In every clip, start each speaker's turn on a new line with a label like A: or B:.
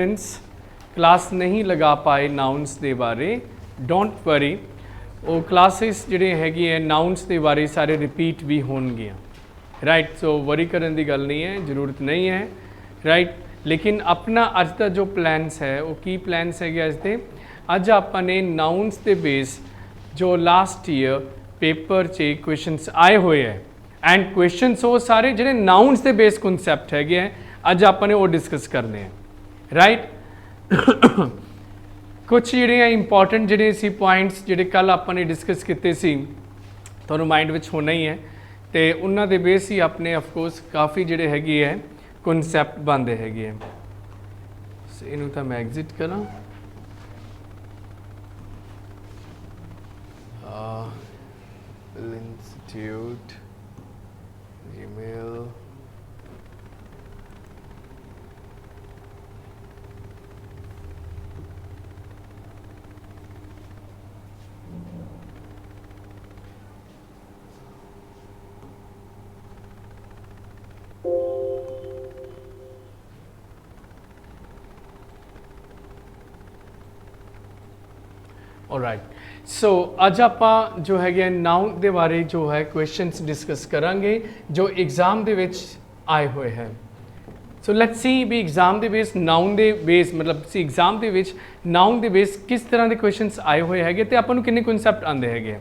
A: Class नहीं लगा पाए नाउन्स के बारे डोंट वरी वो क्लासेस जिहड़े हैगी है नाउन्स के बारे सारे रिपीट भी होणगियां राइट। सो वरी करने की गल नहीं है, जरूरत नहीं है राइट। लेकिन अपना अज का जो प्लैनस है वो की प्लैनस है अज के अज आपने नाउन्स के बेस जो लास्ट ईयर पेपर च क्वेश्चनस आए हुए हैं एंड क्वेश्चनस वो सारे जिहड़े नाउन्स के बेस कॉन्सैप्ट है अज आपने वो डिस्कस करने हैं राइट। कुछ जिहड़े इंपॉर्टेंट जिहड़े सी पॉइंट्स जिहड़े कल आपने डिस्कस किए सी तुहानूं माइंड विच होना ही है तो उन्हां दे बेस ही अपने ऑफकोर्स काफ़ी जिहड़े हैगी है कॉन्सैप्ट बनते हैगे है। इनू तो मैं एग्जिट करा इंस्टीट्यूट ईमेल ऑलराइट। सो अज आप जो है नाउन के बारे जो है क्वेश्चनस डिस्कस करांगे जो एग्जाम दे विच आए हुए हैं। सो लेट्स सी भी एग्जाम के बेस नाउन के बेस मतलब सी एग्जाम के विच नाउन के बेस किस तरह के क्वेश्चनस आए हुए हैं तो आपको किन्ने कॉन्सैप्ट आते हैं।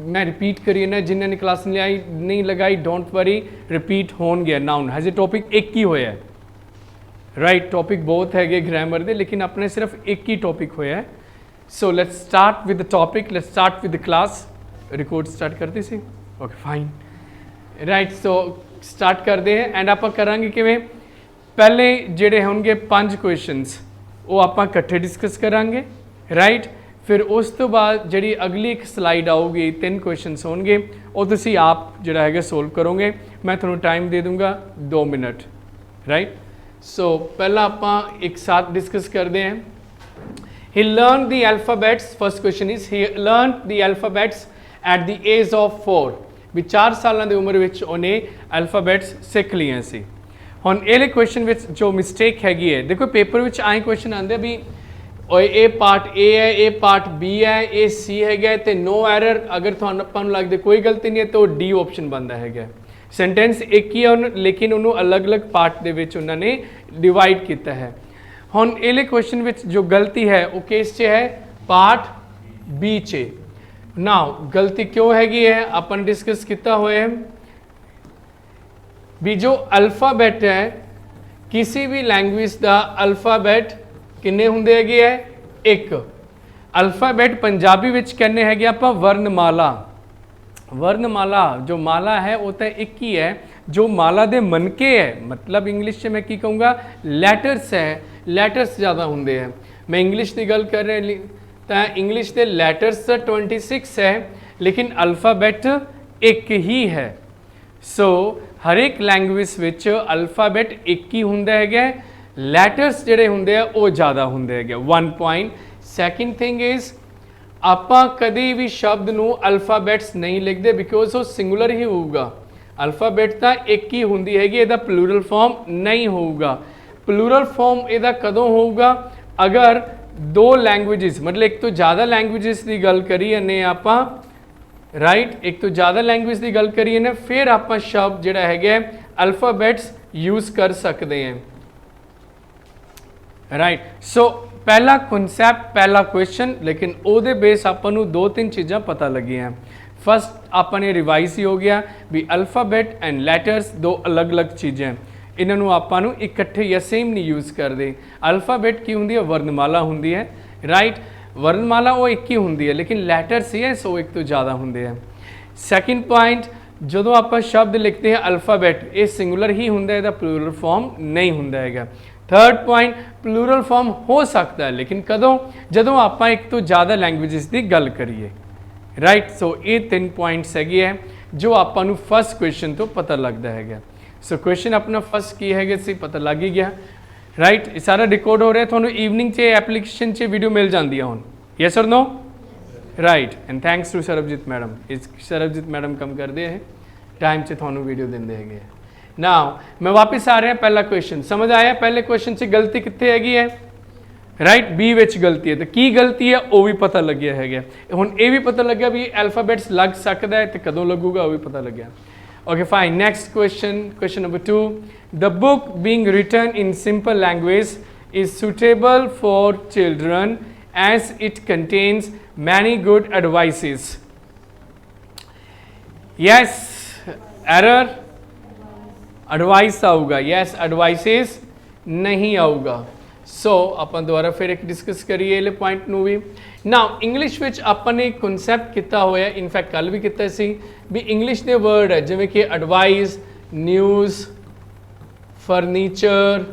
A: मैं रिपीट करिए ना जिन्होंने क्लास नहीं लगाई डोंट वरी रिपीट होन गया नाउन हजे टॉपिक एक ही होया है राइट। टॉपिक बहुत है ग्रामर के लेकिन अपने सिर्फ एक ही टॉपिक होया है। So let's start with the topic, let's start with the class. Record start करते सी okay fine right. So start करते हैं एंड आप करांगे किवें पहले जिहड़े होंगे 5 क्वेश्चनस वो आप इकट्ठे डिस्कस करांगे राइट। फिर उस तो बाद जिहड़ी अगली एक स्लाइड आऊगी 3 क्वेश्चनस होंगे वो तुसीं आप जिहड़ा है सोल्व करोगे। मैं तुहानूं टाइम दे दूँगा 2 मिनट राइट। सो पहला आप एक साथ डिस्कस करते हैं। He learned the alphabets. First question is he learned the alphabets at the age of 4. भी 4 साल की उम्र विच उन्हें अल्फाबैट्स सीख लिया सी। हुण ये क्वेश्चन विच जो मिसटेक हैगी है देखो पेपर विच आए क्वेश्चन आते भी ए पार्ट ए है ए पार्ट बी है ए सी है तो नो एरर अगर तुहानूं लगता कोई गलती नहीं है तो डी ऑप्शन बनता है। सेंटेंस एक ही है लेकिन उन्होंने अलग अलग पार्ट दे विच उन्होंने डिवाइड किया है। हुण ये क्वेश्चन विच जो गलती है वो किस च है पार्ट बी च। नाउ गलती क्यों हैगी है अपन डिस्कस किया हुआ है भी जो अल्फाबैट है किसी भी लैंग्वेज का अल्फाबैट किन्ने हुंदे हैगे है एक। अल्फाबैट पंजाबी विच कहने हैगे आपां वर्णमाला। वर्णमाला जो माला है वो तो एक ही है जो माला दे मनके है मतलब इंग्लिश से मैं की कहूँगा लैटर्स है, लैटर्स ज़्यादा होंगे हैं। मैं इंग्लिश की गल कर रहे तो इंग्लिश के लैटर्स 26 है लेकिन अल्फाबैट एक ही है। सो हर एक लैंग्वेज विच अल्फाबैट एक ही होंगे है लैटर्स जिहड़े होंगे वो ज़्यादा होंगे है 1 पॉइंट। सैकेंड थिंग इज़ आपां कभी भी शब्द नूं अल्फाबैट्स नहीं लिखते बिकॉज वो सिंगुलर ही होगा। अल्फाबैट तो एक ही होंगी हैगी इहदा प्लूरल फॉर्म नहीं होगा। प्लूरल फॉर्म इहदा कदों होगा अगर 2 लैंग्वेजेस मतलब एक तो ज़्यादा लैंग्वेजेस की गल करिए ने आपां राइट एक तो ज़्यादा लैंग्वेज की गल करिए ने फिर आपां शब्द जिहड़ा है अल्फाबैट्स यूज़ कर सकते हैं राइट। सो पहला कॉन्सैप्ट पहला क्वेश्चन लेकिन ਉਹਦੇ बेस ਆਪਾਂ ਨੂੰ 2-3 चीज़ां पता लगी हैं। फर्स्ट आपने रिवाइज ही हो गया भी अल्फाबैट एंड लैटर्स 2 अलग अलग चीज़ें इन्हों आपां इकट्ठे या सेम नहीं यूज़ करते। अल्फाबैट की होंगी है वर्णमाला होंगी है राइट। वर्णमाला वो एक ही होंगी है लेकिन लैटर्स ही है सो एक तो ज़्यादा होंगे हैं। सैकेंड पॉइंट जो आप शब्द लिखते हैं अल्फाबैट ये सिंगुलर ही होंगे इसका प्लूरल फॉर्म नहीं होंगे है। थर्ड पॉइंट प्लूरल फॉर्म हो सकता है लेकिन कदों जदों आप एक तो ज़्यादा लैंग्वेजेस की गल करिए राइट। सो ये 3 पॉइंट्स है जो आपको फर्स्ट क्वेश्चन तो पता लगता है। सो क्वेश्चन अपना फर्स्ट की है सी पता लग ही गया राइट। ये सारा रिकॉर्ड हो रहा है थोड़ा ईवनिंग से एप्लीकेशन से वीडियो मिल जाती है हुण यस और no right. And thanks to Sarabjit madam इस सरबजीत मैडम कम करते हैं टाइम से थोड़ा वीडियो देंगे है। नाउ मैं वापस आ रहा पहला क्वेश्चन समझ आया पहले क्वेश्चन से गलती कितने हैगी है राइट बी विच गलती है तो की गलती है वो भी पता लग्या है हुण ये भी पता लग्या भी अल्फाबैट्स लग सकता है तो कदों लगूगा वो भी पता लग्या okay fine next question number 2 the book being written in simple language is suitable for children as it contains many good advices yes error advice आऊगा यस एडवाइसेस नहीं आऊगा सो अपन दोबारा फिर एक डिस्कस करिए ये पॉइंट नू भी ना इंग्लिश विच अपन ने कॉन्सैप्ट किया होया इनफैक्ट कल भी किया सी भी इंग्लिश के वर्ड है जिमें कि advice news furniture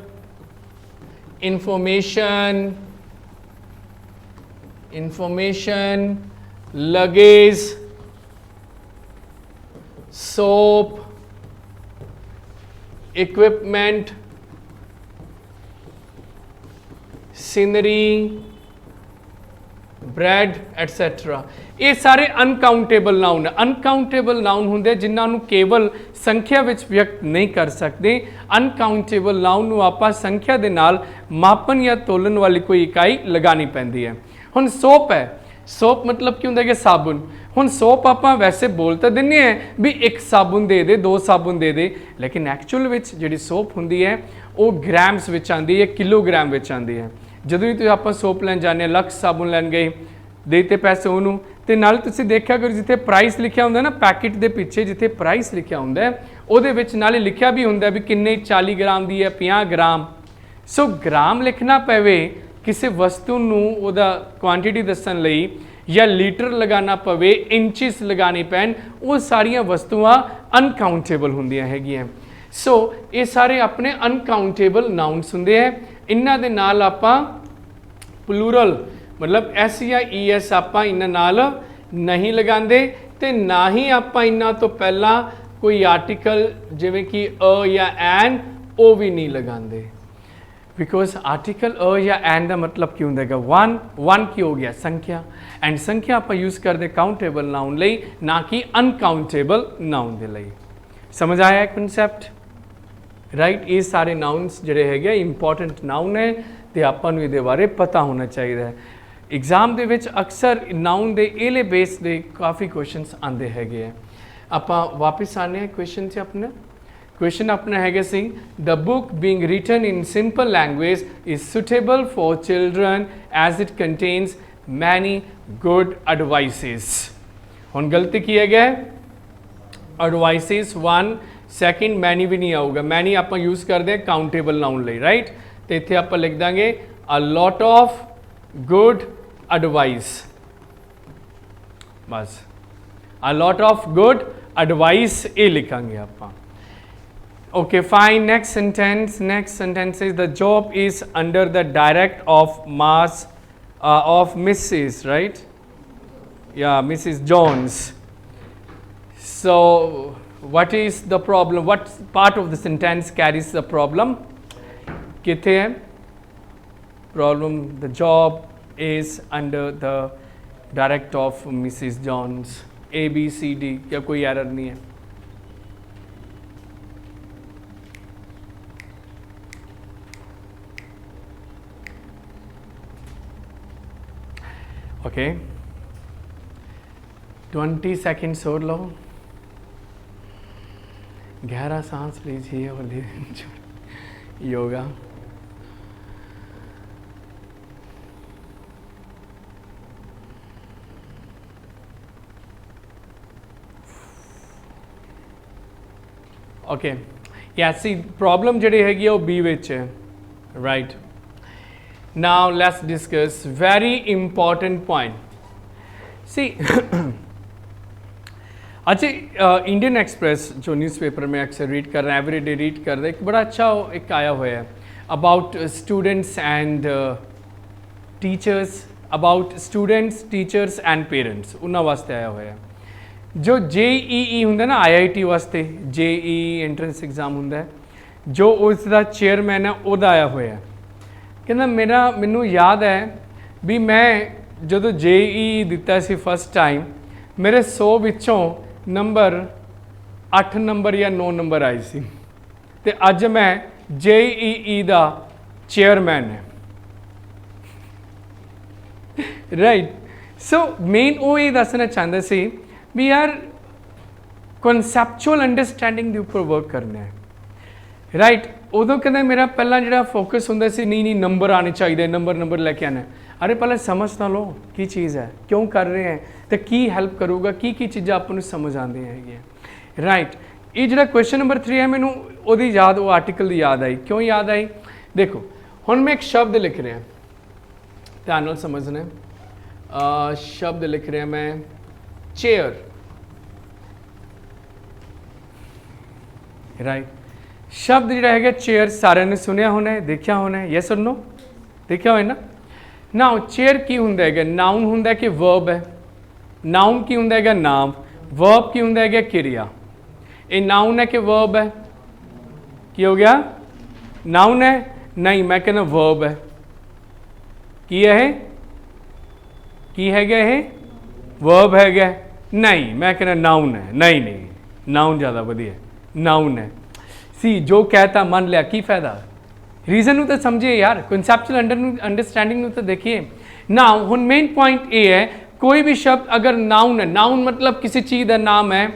A: information luggage soap equipment scenery bread et cetera ये सारे अनकाउंटेबल नाउन है अनकाउंटेबल नाउन होंगे जिन्होंने केवल संख्या विच व्यक्त नहीं कर सकते अनकाउंटेबल नाउन आप संख्या के नाल मापन या तोलन वाली कोई इकाई लगानी पैंदी है हुण सोप है सोप मतलब की होंगे कि साबुन हुण सोप आप वैसे बोल तो दें भी एक साबुन दे दे 2 साबुन दे दे लेकिन एक्चुअल विच जिहड़ी सोप होंदी है वो ग्राम्स विच आंदी है किलोग्राम विच आंदी है ਜਦੋਂ ਵੀ ਤੁਸੀਂ ਆਪਾਂ ਸੋਪ ਲੈਣ ਜਾਂਦੇ ਲਕਸ ਸਾਬੁਨ ਲੈਣ ਗਏ ਦੇਤੇ ਪੈਸੇ ਉਹਨੂੰ ਤੇ ਨਾਲ ਤੁਸੀਂ ਦੇਖਿਆ ਕਰੋ ਜਿੱਥੇ ਪ੍ਰਾਈਸ ਲਿਖਿਆ ਹੁੰਦਾ ਨਾ ਪੈਕੇਟ ਦੇ ਪਿੱਛੇ ਜਿੱਥੇ ਪ੍ਰਾਈਸ ਲਿਖਿਆ ਹੁੰਦਾ ਉਹਦੇ ਵਿੱਚ ਨਾਲੇ ਲਿਖਿਆ ਵੀ ਹੁੰਦਾ ਵੀ ਕਿੰਨੇ 40 ਗ੍ਰਾਮ ਦੀ ਹੈ 50 ਗ੍ਰਾਮ ਸੋ ਗ੍ਰਾਮ ਲਿਖਣਾ ਪਵੇ ਕਿਸੇ ਵਸਤੂ ਨੂੰ ਉਹਦਾ ਕੁਆਂਟੀਟੀ ਦੱਸਣ ਲਈ ਜਾਂ ਲੀਟਰ ਲਗਾਉਣਾ ਪਵੇ ਇੰਚਸ ਲਗਾਣੇ ਪੈਣ ਉਹ ਸਾਰੀਆਂ ਵਸਤੂਆਂ ਅਨਕਾਊਂਟੇਬਲ ਹੁੰਦੀਆਂ ਹੈਗੀਆਂ सो ये सारे अपने अनकाउंटेबल नाउन्स होंगे है इन्हां दे नाल आपां प्लूरल मतलब एस या ई एस आपां इन्हां नाल नहीं लगांदे ते ना ही आपां इन्हां तो पहला कोई आर्टिकल जिवें कि अ या एन ओ भी नहीं लगांदे बिकॉज आर्टिकल अ या एन का मतलब की होंगे वन की हो गया संख्या एंड संख्या आप यूज़ करते काउंटेबल नाउन लई ना कि अनकाउंटेबल नाउन दे लई समझ आया कंसैप्ट राइट ये सारे नाउन्स जोड़े है इंपॉर्टेंट नाउन है तो आपन ये बारे पता होना चाहिए एग्जाम के अक्सर नाउन के एले बेस के काफ़ी क्वेश्चनस आते हैं आप वापस आने क्वेश्चन से अपने क्वेश्चन अपना है see the book being written in simple language is suitable for children as it contains many good advices हुण गलती की है एडवाइसेस 1 सैकेंड मैनी भी नहीं आऊगा मैनी आप यूज़ करते हैं काउंटेबल नाउन ले राइट तो इतने आप लिख देंगे a lot of good advice बस a lot of good advice ये लिखांगे आप okay fine next sentence is the job is under the direct of mass of Mrs right या Mrs Jones so what is the problem what part of the sentence carries the problem किथे है problem the job is under the direct of Mrs. Jones A B C D क्या कोई error नहीं है okay 20 seconds और लो गहरा सांस लीजिए और योगा ओके या सी प्रॉब्लम जिहड़ी हैगी वो बी विच है right now let's discuss very important point see अच्छा इंडियन एक्सप्रेस जो न्यूज़पेपर में अक्सर रीड कर रहे हैं एवरीडे रीड कर रहे हैं एक बड़ा अच्छा एक आया हुआ है about students and teachers about students teachers and parents उन्होंने वास्ते आया हुआ है जो JEE होंगे ना IIT वास्ते JEE एंट्रेंस एग्जाम होंगे जो उसका चेयरमैन है वह आया हुआ है कहना मैनू याद है भी मैं जो JEE दिता सी फर्स्ट टाइम मेरे 100 विचों नंबर 8 नंबर या 9 नंबर आए सी ते अज मैं JEE दा चेयरमैन है ਰਾਈਟ। ਸੋ ਮੇਨ ਉਹ ਇਹ ਦੱਸਣਾ ਚਾਹੁੰਦਾ ਸੀ ਵੀ ਯਾਰ ਕਨਸੈਪਚੁਅਲ ਅੰਡਰਸਟੈਂਡਿੰਗ ਦੇ ਉੱਪਰ ਵਰਕ ਕਰਨਾ ਹੈ, ਰਾਈਟ। ਉਦੋਂ ਕਹਿੰਦਾ ਮੇਰਾ ਪਹਿਲਾਂ ਜਿਹੜਾ ਫੋਕਸ ਹੁੰਦਾ ਸੀ ਨਹੀਂ ਨੰਬਰ ਆਉਣੇ ਚਾਹੀਦੇ, ਨੰਬਰ ਲੈ ਕੇ ਆਉਣਾ। ਅਰੇ ਪਹਿਲਾਂ ਸਮਝ ਤਾਂ ਲਓ ਕੀ ਚੀਜ਼ ਹੈ, ਕਿਉਂ ਕਰ ਰਹੇ ਹੈ, ਤੇ ਕੀ ਹੈਲਪ ਕਰੂਗਾ, ਕੀ ਚੀਜ਼ਾਂ ਆਪਾਂ ਨੂੰ ਸਮਝ ਆਉਂਦੀਆਂ ਹੈਗੀਆਂ, ਰਾਈਟ। ਇਹ ਜਿਹੜਾ ਕੁਐਸਚਨ ਨੰਬਰ 3 ਹੈ ਮੈਨੂੰ ਉਹਦੀ ਯਾਦ, ਉਹ ਆਰਟੀਕਲ ਦੀ ਯਾਦ ਆਈ। ਕਿਉਂ ਯਾਦ ਆਈ? ਦੇਖੋ ਹੁਣ ਮੈਂ ਇੱਕ ਸ਼ਬਦ ਲਿਖ ਰਿਹਾ, ਧਿਆਨ ਨਾਲ ਸਮਝਣਾ। ਸ਼ਬਦ ਲਿਖ ਰਿਹਾ ਮੈਂ ਚੇਅਰ, ਰਾਈਟ। ਸ਼ਬਦ ਜਿਹੜਾ ਹੈਗਾ ਚੇਅਰ ਸਾਰਿਆਂ ਨੇ ਸੁਣਿਆ ਹੋਣਾ, ਦੇਖਿਆ ਹੋਣਾ, ਯੈਸ অর ਨੋ? ਦੇਖਿਆ ਹੋਇਆ ਨਾ। ਨਾਉ ਚੇਅਰ ਕੀ ਹੁੰਦਾ ਹੈਗਾ? ਨਾਉਨ ਹੁੰਦਾ ਕਿ ਵਰਬ ਹੈ? ਨਾਉਨ ਕੀ ਹੁੰਦਾ ਹੈਗਾ? ਨਾਮ। ਵਰਬ ਕੀ ਹੁੰਦਾ ਹੈਗਾ? ਕਿਰਿਆ। ਇਹ ਨਾਉਨ ਹੈ ਕਿ ਵਰਬ ਹੈ? ਕੀ ਹੋ ਗਿਆ? ਨਾਉਨ ਹੈ? ਨਹੀਂ, ਮੈਂ ਕਹਿੰਦਾ ਵਰਬ ਹੈ। ਕੀ ਹੈ ਇਹ? ਕੀ ਹੈਗਾ ਇਹ? ਵਰਬ ਹੈਗਾ? ਨਹੀਂ, ਮੈਂ ਕਹਿੰਦਾ ਨਾਉਨ ਹੈ। ਨਹੀਂ, ਨਾਉਨ ਜ਼ਿਆਦਾ ਵਧੀਆ, ਨਾਉਨ ਹੈ। ਸੀ ਜੋ ਕਹਿਤਾ ਮੰਨ ਲਿਆ, ਕੀ ਫਾਇਦਾ? ਰੀਜ਼ਨ ਨੂੰ ਤਾਂ ਸਮਝੀਏ ਯਾਰ, ਕਨਸੈਪਚੁਅਲ ਅੰਡਰਸਟੈਂਡਿੰਗ ਨੂੰ ਤਾਂ ਦੇਖੀਏ ਨਾ। ਹੁਣ ਮੇਨ ਪੁਆਇੰਟ ਇਹ ਹੈ, ਕੋਈ ਵੀ ਸ਼ਬਦ ਅਗਰ ਨਾਉਨ ਹੈ, ਨਾਉਨ ਮਤਲਬ ਕਿਸੇ ਚੀਜ਼ ਦਾ ਨਾਮ ਹੈ,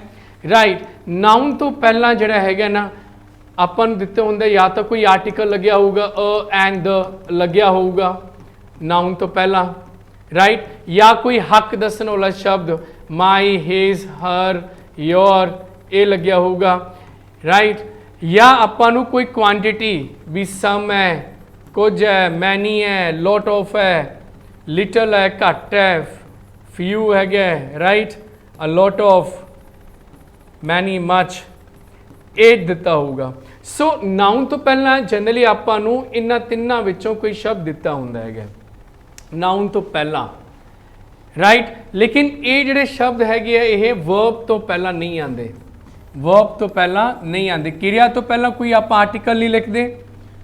A: ਰਾਈਟ। ਨਾਉਨ ਤੋਂ ਪਹਿਲਾਂ ਜਿਹੜਾ ਹੈਗਾ ਨਾ ਆਪਾਂ ਨੂੰ ਦਿੱਤੇ ਹੁੰਦੇ ਜਾਂ ਤਾਂ ਕੋਈ ਆਰਟੀਕਲ ਲੱਗਿਆ ਹੋਊਗਾ, ਐਂਡ ਦ ਲੱਗਿਆ ਹੋਊਗਾ ਨਾਉਨ ਤੋਂ ਪਹਿਲਾਂ, ਰਾਈਟ। ਜਾਂ ਕੋਈ ਹੱਕ ਦੱਸਣ ਵਾਲਾ ਸ਼ਬਦ ਮਾਈ, ਹਿਜ਼, ਹਰ, ਯੋਰ ਇਹ ਲੱਗਿਆ ਹੋਊਗਾ, ਰਾਈਟ। ਜਾਂ ਆਪਾਂ ਨੂੰ ਕੋਈ ਕੁਆਂਟੀਟੀ ਵੀ ਸਮ ਹੈ, ਕੁਝ ਹੈ, ਮੈਨੀ ਹੈ, ਲੋਟ ਆਫ ਹੈ, ਲਿਟਲ ਹੈ, ਘੱਟ ਹੈ, ਫਿਊ ਹੈਗਾ, ਰਾਈਟ, ਅ ਲੋਟ ਆਫ, ਮੈਨੀ, ਮਚ, ਇਹ ਦਿੱਤਾ ਹੋਊਗਾ। ਸੋ ਨਾਉਨ ਤੋਂ ਪਹਿਲਾਂ ਜਨਰਲੀ ਆਪਾਂ ਨੂੰ ਇਹਨਾਂ ਤਿੰਨਾਂ ਵਿੱਚੋਂ ਕੋਈ ਸ਼ਬਦ ਦਿੱਤਾ ਹੁੰਦਾ ਹੈਗਾ ਨਾਉਨ ਤੋਂ ਪਹਿਲਾਂ, ਰਾਈਟ। ਲੇਕਿਨ ਇਹ ਜਿਹੜੇ ਸ਼ਬਦ ਹੈਗੇ ਆ ਇਹ ਵਰਬ ਤੋਂ ਪਹਿਲਾਂ ਨਹੀਂ ਆਉਂਦੇ, ਵਰਬ ਤੋਂ ਪਹਿਲਾਂ ਨਹੀਂ ਆਉਂਦੇ। ਕਿਰਿਆ ਤੋਂ ਪਹਿਲਾਂ ਕੋਈ ਆਪਾਂ ਆਰਟੀਕਲ ਨਹੀਂ ਲਿਖਦੇ,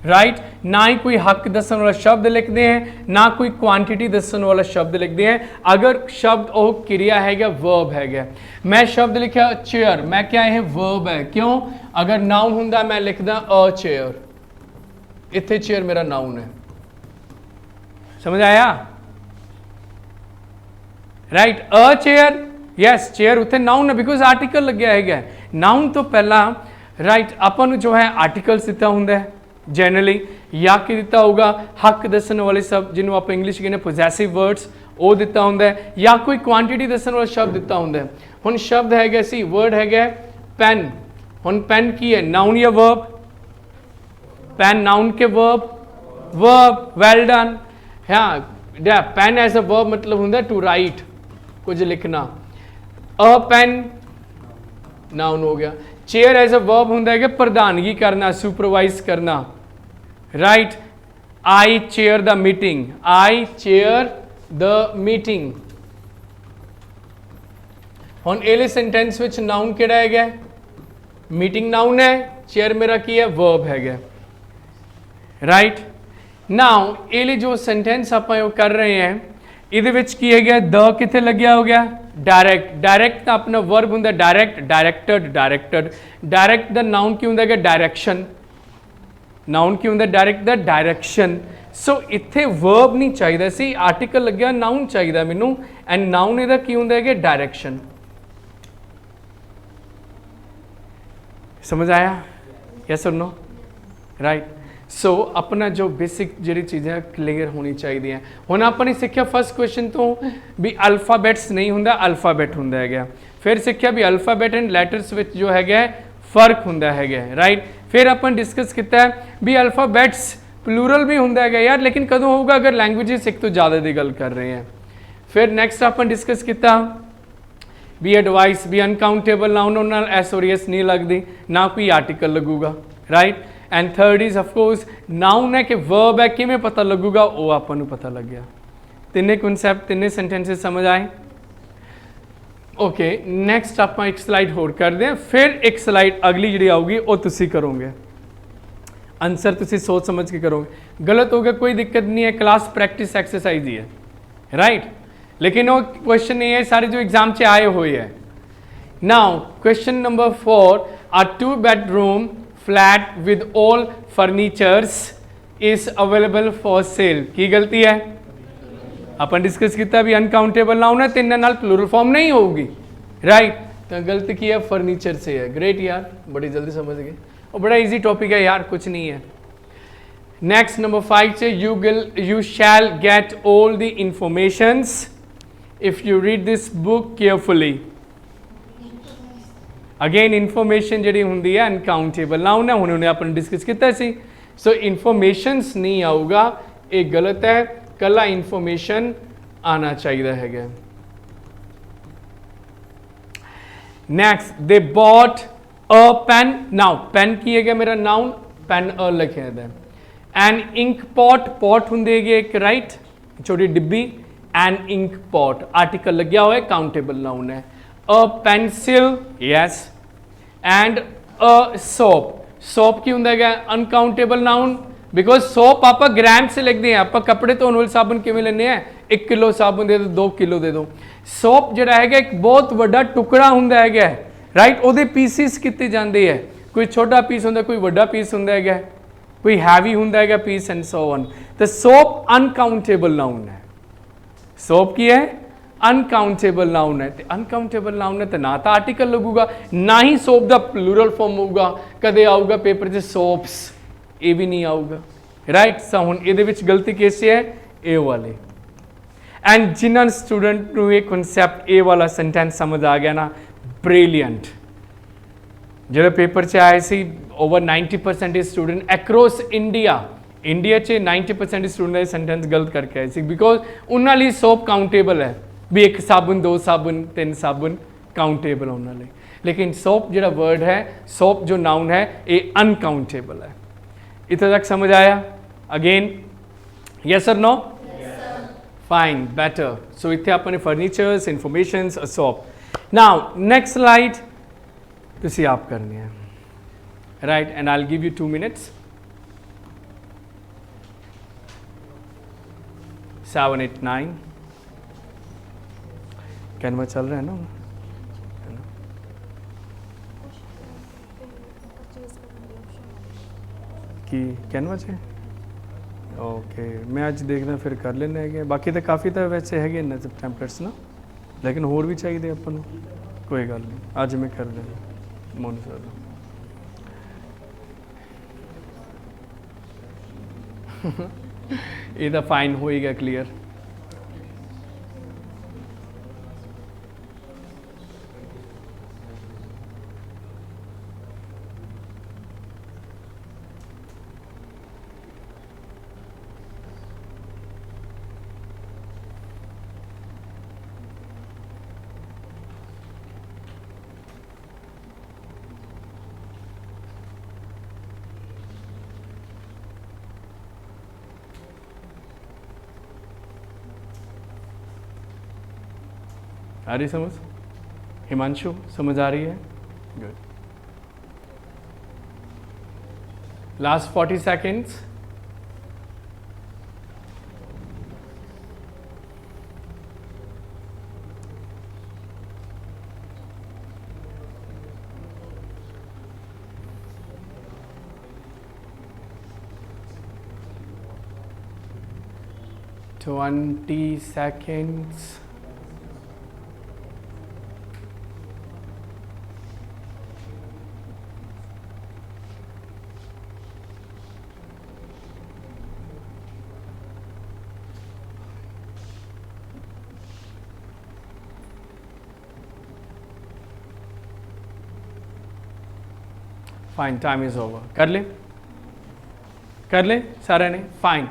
A: ਰਾਈਟ। ਨਾ ਹੀ ਕੋਈ ਹੱਕ ਦੱਸਣ ਵਾਲਾ ਸ਼ਬਦ ਲਿਖਦੇ ਹੈ, ਨਾ ਕੋਈ ਕੁਆਂਟੀਟੀ ਦੱਸਣ ਵਾਲਾ ਸ਼ਬਦ ਲਿਖਦੇ ਹੈ। ਅਗਰ ਸ਼ਬਦ ਉਹ ਕਿਰਿਆ ਹੈਗਾ, ਵਰਬ ਹੈਗਾ। ਮੈਂ ਸ਼ਬਦ ਲਿਖਿਆ ਚੇਅਰ, ਮੈਂ ਕਿਹਾ ਇਹ ਵਰਬ ਹੈ। ਕਿਉਂ? ਅਗਰ ਨਾਉਨ ਹੁੰਦਾ ਮੈਂ ਲਿਖਦਾ ਅ ਚੇਅਰ, ਇੱਥੇ ਚੇਅਰ ਮੇਰਾ ਨਾਉਨ ਹੈ। ਸਮਝ ਆਇਆ? ਰਾਈਟ। ਅ ਚੇਅਰ, ਯੈਸ, ਚੇਅਰ ਉੱਥੇ ਨਾਉਨ ਹੈ ਬਿਕੋਜ਼ ਆਰਟੀਕਲ ਲੱਗਿਆ ਹੈਗਾ। ਨਾਉਨ ਤੋਂ ਪਹਿਲਾਂ, ਰਾਈਟ, ਆਪਾਂ ਨੂੰ ਜੋ ਹੈ ਆਰਟੀਕਲਸ ਦਿੱਤਾ ਹੁੰਦਾ ਹੈ ਜਨਰਲੀ, ਜਾਂ ਕੀ ਦਿੱਤਾ ਹੋਊਗਾ? ਹੱਕ ਦੱਸਣ ਵਾਲੇ ਸ਼ਬਦ ਜਿਹਨੂੰ ਆਪਾਂ ਇੰਗਲਿਸ਼ ਕਹਿੰਦੇ ਪੋਜੈਸਿਵ ਵਰਡਸ, ਉਹ ਦਿੱਤਾ ਹੁੰਦਾ ਹੈ। ਜਾਂ ਕੋਈ ਕੁਆਂਟੀਟੀ ਦੱਸਣ ਵਾਲਾ ਸ਼ਬਦ ਦਿੱਤਾ ਹੁੰਦਾ ਹੈ। ਹੁਣ ਸ਼ਬਦ ਹੈਗਾ ਸੀ, ਵਰਡ ਹੈਗਾ ਪੈਨ। ਹੁਣ ਪੈਨ ਕੀ ਹੈ? ਨਾਉਨ ਜਾਂ ਵਰਬ? ਪੈਨ ਨਾਉਨ ਕੇ ਵਰਬ? Verb, well done. ਹਾਂ, ਪੈਨ ਐਜ਼ ਅ ਵਰਬ ਮਤਲਬ ਹੁੰਦਾ ਟੂ ਰਾਈਟ, ਕੁਝ ਲਿਖਣਾ। ਅ ਪੈਨ ਨਾਉਨ ਹੋ ਗਿਆ। ਚੇਅਰ ਐਜ਼ ਅ ਵਰਬ ਹੁੰਦਾ ਹੈ ਪ੍ਰਧਾਨਗੀ ਕਰਨਾ, ਸੁਪਰਵਾइज ਕਰਨਾ, ਰਾਈਟ। ਆਈ ਚੇਅਰ ਦ ਮੀਟਿੰਗ, ਆਈ ਚੇਅਰ ਦ ਮੀਟਿੰਗ। ਹੁਣ ਇਹਲੇ ਸੈਂਟੈਂਸ ਵਿੱਚ ਨਾਉਨ ਕਿਹੜਾ ਹੈਗਾ? ਮੀਟਿੰਗ ਨਾਉਨ ਹੈ, ਚੇਅਰ ਮੇਰਾ ਕੀ ਹੈ? ਵਰਬ ਹੈਗਾ, ਰਾਈਟ। ਨਾउ ਇਹਲੇ ਜੋ ਸੈਂਟੈਂਸ ਆਪਾਂ ਉਹ ਕਰ ਰਹੇ ਹਾਂ ਇਹਦੇ ਵਿੱਚ ਕੀ ਹੈਗਾ? ਦ ਕਿੱਥੇ ਲੱਗਿਆ ਹੋ ਗਿਆ? डायरेक्ट। डायरेक्ट तो अपना वर्ब होंगे direct, directed, directed. Direct the noun की होंगे डायरेक्शन, नाउन की होंगे डायरेक्ट द डायरेक्शन। सो इत्थे वर्ब नहीं चाहिए सी, आर्टिकल लग्या नाउन चाहिए मैनू, एंड नाउन इहदा की होंगे है डायरेक्शन। समझ आया? यस और नो? राइट। सो अपना जो बेसिक जी चीज़ें क्लीयर होनी चाहिए। हुण आपने सीखा फर्स्ट क्वेश्चन तो भी अल्फाबैट्स नहीं होंगे, अल्फाबैट होंगे है। फिर सीखा भी अल्फाबैट एंड लैटर्स विच जो है फर्क होंगे है, राइट। फिर अपन डिस्कस किया भी अल्फाबैट्स प्लूरल भी होंगे है यार, लेकिन कदों होगा अगर लैंग्वेजेस एक तो ज़्यादा की गल कर रहे हैं। फिर नैक्सट अपन डिस्कस किया भी एडवाइस भी अनकाउंटेबल नाउन नाल एस और एस नहीं लगती, ना कोई आर्टिकल लगूगा, right. And third is of course noun है कि वर्ब है, किमें पता लगूगा वो आपको पता लग गया। तिने कॉन्सैप्ट तिने सेंटेंसेस समझ आए? ओके, नैक्सट आप एक स्लाइड होर कर दें, फिर एक स्लाइड अगली जी आऊगी वो तुसी करोगे, आंसर तुसी सोच समझ के करोगे। गलत हो गया कोई दिक्कत नहीं है, क्लास प्रैक्टिस एक्सरसाइज ही है, राइट। लेकिन वो क्वेश्चन ये है सारे जो एग्जाम से आए हुए हैं। Now question number 4, a 2-bedroom flat with all furnitures is available for sale। की गलती है? अपन डिस्कस किया भी अनकाउंटेबल नाउन है तो इन्हें नाल प्लूरल फॉर्म नहीं होगी, राइट। तो गलत की है फर्नीचर से है। ग्रेट यार, बड़ी जल्दी समझ गए और बड़ा इजी टॉपिक है यार, कुछ नहीं है। नेक्स्ट नंबर 5 से you shall get all the informations if you read this book carefully. Again information जी होंगी है अनकाउंटेबल नाउन है, हुणे अपन डिस्कस किया सी। सो इन्फॉर्मेशंस नहीं आऊगा, ये गलत है, कला इन्फॉर्मेशन आना चाहिए है। Next they bought a pen. Now pen की है मेरा नाउन, पेन अ लिखे है। एन इंक पॉट, पॉट होंगे एक राइट छोटी डिब्बी, एन इंक पॉट आर्टिकल लग्या हुआ है, काउंटेबल नाउन है। A pencil yes, and a soap, soap की होंगे अनकाउंटेबल नाउन बिकॉज सोप आप ग्राम से लिखते हैं, आप कपड़े धोने वाले साबुन किमें लेने हैं, 1 किलो साबुन दे दो, 2 किलो दे दो। सोप जोड़ा है एक बहुत बड़ा टुकड़ा होंगे है राइट, वो पीसिस किए जाते हैं, कोई छोटा पीस होंगे, कोई बड़ा पीस होंगे है, कोई हैवी होंगे है पीस एंड सो ऑन। तो सोप अनकाउंटेबल नाउन है, सोप की है अनकाउंटेबल नाउन है। तो अनकाउंटेबल नाउन है तो ना तो आर्टिकल लगूगा, ना ही सोप का प्लूरल फॉर्म होगा, कदे आऊगा पेपर से सोप्स, ये भी नहीं आऊगा, राइट। सो हुण इहदे विच गलती किस है, ए वाले। एंड जिन्होंने स्टूडेंट को ये कॉन्सैप्ट ए वाला सेंटेंस समझ आ गया ना, ब्रिलियंट। जो पेपर च आए सी over 90% student across India, India च 90% स्टूडेंट सेंटेंस गलत करके आए सी, बिकॉज उन्होंने सोप काउंटेबल है भी, 1 साबुन 2 साबुन 3 साबुन काउंटेबल उन्होंने, लेकिन सोप जो वर्ड है, सोप जो नाउन है, ये अनकाउंटेबल है। इतना तक समझ आया? अगेन यस और नो? Fine, better. सो इतने अपने furnitures, informations, soap. Now next slide तुसी आप करनी है, राइट, and I will give you 2 minutes. 7 8 9 Canva चल रहा है ना, कि कैनवा से ओके, मैं आज देखना फिर कर लेना है। बाकी तो काफ़ी तो वैसे है ना टैंपलेट्स ना, लेकिन होर भी चाहिए अपन को, कोई गल नहीं, आज मैं कर लेना मोन सर। ये तो फाइन होएगा क्लियर। आ रही समझ? हिमांशु समझ आ रही है? Good. Last 40 seconds. Twenty seconds. Fine, time is over. कर ले सारे ने? Fine.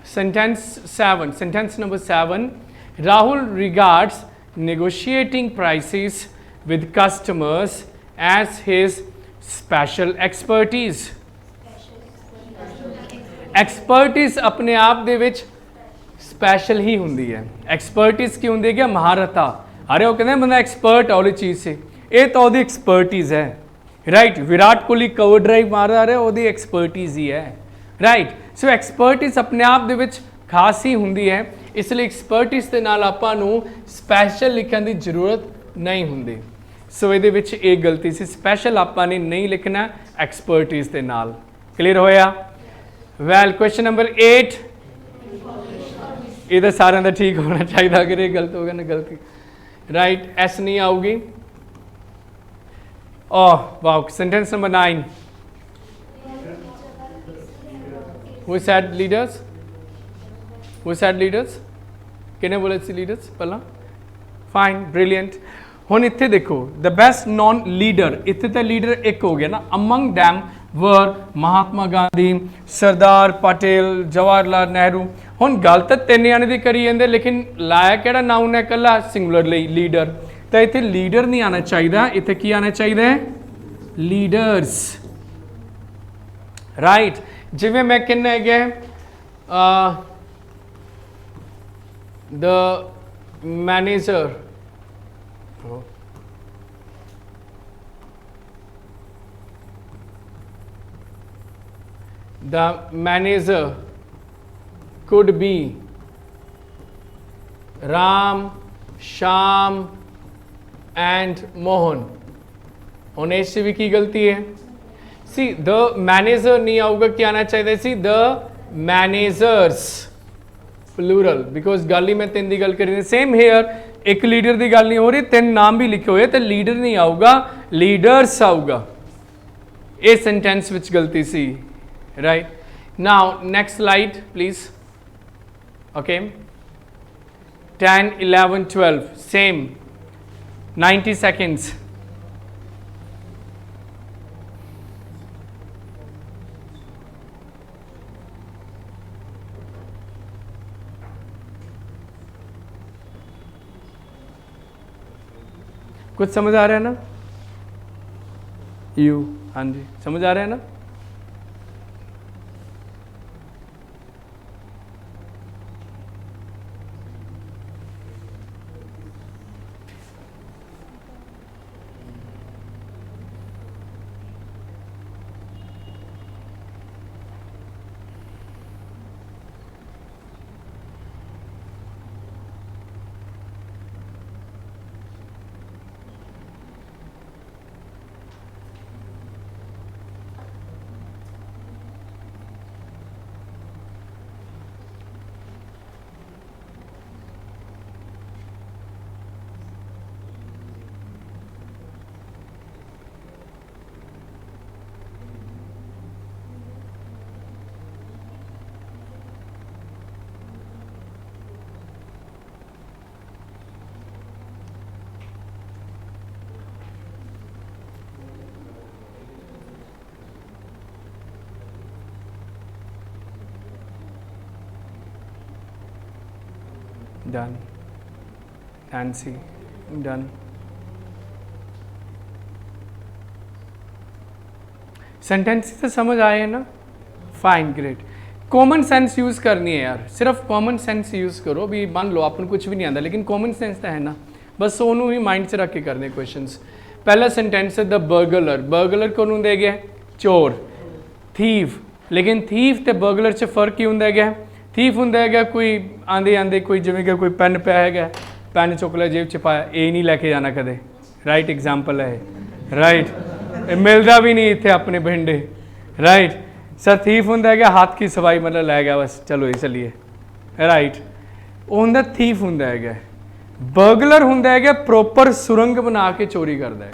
A: Sentence 7, sentence number 7, Rahul regards negotiating prices with customers as his special expertise. एक्सपर्टिस अपने आप दे विच स्पैशल ही होंगी है। एक्सपर्टिस की होंगी है महारता, अरे वो कहते हैं बंदा एक्सपर्ट है वाली चीज़ से, ये तो वो एक्सपर्टिज है, right. Virat Kohli cover drive मार रहा है, वो एक्सपर्टिज ही है, राइट। सो एक्सपर्टिस अपने आप दे विच खास ही होंगी है, इसलिए एक्सपर्टिस के नाल आपां नूं स्पैशल लिखने की जरूरत नहीं होंगी। सो ये विच एक गलती सी, स्पैशल आपां ने नहीं लिखना एक्सपर्टिस के नाल। क्लीयर होया? वेल, क्वेश्चन नंबर 8, ये तो सारे का ठीक होना चाहिए, अगर ये गलत होगा ना गलती, राइट। एस नहीं आऊगी। Oh wow, sentence number 9, who said leaders, who said leaders, किने बोले सी लीडर्स पहला, फाइन ब्रिलियंट। हुण इत्थे देखो द बेस्ट नॉन लीडर, इत्थे तो लीडर एक हो गया ना, अमंग दैम वर महात्मा गांधी, सरदार पटेल, जवाहरलाल नेहरू। हुण गल तो तीन जाने की करी जाते, लेकिन लाया किहड़ा नाउन है कला सिंगुलर लीडर, तो इत्थे लीडर नहीं आना चाहिए, इत्थे की आना चाहिए लीडर्स, राइट। जिवें मैं कहना है the manager, the manager could be Ram, Sham and Mohan। ਹੁਣ ਇਸ ਵੀ ਕੀ ਗਲਤੀ ਹੈ, सी द मैनेजर नहीं आऊगा, क्या आना चाहिए see the managers plural, because गल ही मैं तीन की गल करी, सेम हेयर एक लीडर की गल नहीं हो रही, तीन नाम भी लिखे हुए तो लीडर नहीं आऊगा, लीडर्स आऊगा। ये सेंटेंस विच गलती सी, right. Now next slide please. Okay 10, 11, 12 same 90 seconds। कुछ समझ आ रहा है ना, यू, हाँ जी समझ आ रहा है ना। Done, Nancy done. सेंटेंस तो समझ आए ना, fine great. Common sense use करनी है यार, सिर्फ कॉमन सेंस यूज़ करो। भी मान लो अपन कुछ भी नहीं आता, लेकिन कॉमन सेंस तो है ना, बस उन्होंने ही माइंड च रख के करने क्वेश्चंस। पहला सेंटेंस है द बर्गलर, बर्गलर को दे गया चोर, थीफ, लेकिन थीफ ते बर्गलर च फर्क की होंदा है, थीफ होंदा है कोई आंदे आंदे कोई जिवें कि कोई पेन पिया है, पेन चुक लिया जेब च पाया, ये नहीं लैके जाना कदे, राइट एग्जाम्पल है, राइट मिलता भी नहीं इतने अपने पिंडे, राइट। सर थीफ होंदा है हाथ की सफाई मतलब लै गया बस चलो ये चलिए, राइट वो होंदा थीफ होंदा है। बर्गलर होंदा है प्रॉपर सुरंग बना के चोरी करता है,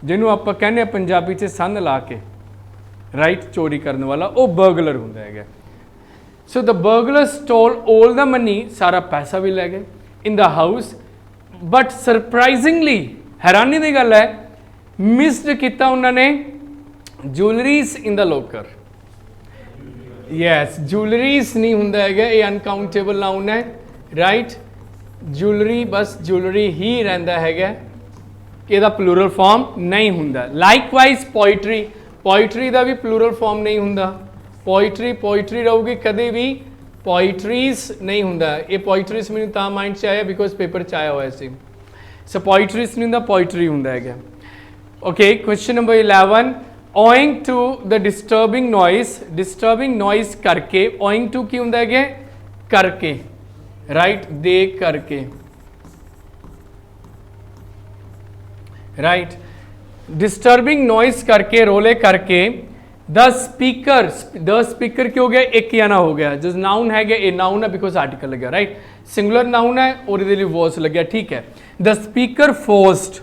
A: जिन्हों आप कहने पंजाबी च संद ला के, राइट चोरी करने वाला वो बर्गलर होंदा है। So the burglar stole all the money, सारा पैसा भी लै गए in the house, but surprisingly हैरानी की गल है मिस्ड किया उन्होंने jewelleries in the locker. Yes jewelleries नहीं होंदा है, ये अनकाउंटेबल नाउन है, राइट। ज्वेलरी बस ज्वेलरी ही रहिंदा है, ਇਹਦਾ प्लूरल फॉर्म नहीं होंदा। लाइकवाइज पोइट्री, पोइट्री का भी प्लूरल फॉर्म नहीं होंदा, पोइट्री पोइट्री रहूगी कदे भी पोइट्रीज नहीं होंदा। ये पोइट्रीज मैंने ता माइंड च आया बिकॉज पेपर च आया हुआ सी। सो पोइट्रीज नहीं होंदा, पोइट्री होंदा है। Okay question number 11, owing to the disturbing noise करके, ओइंग टू की होंदा है करके, राइट दे करके, राइट डिस्टर्बिंग नॉइस करके रोले करके द स्पीकर क्या हो गया, एक याना हो गया, जो नाउन है ये नाउन है बिकॉज आर्टिकल लग गया, राइट। सिंगुलर नाउन है और ये वॉज लग गया, ठीक है। The speaker forced,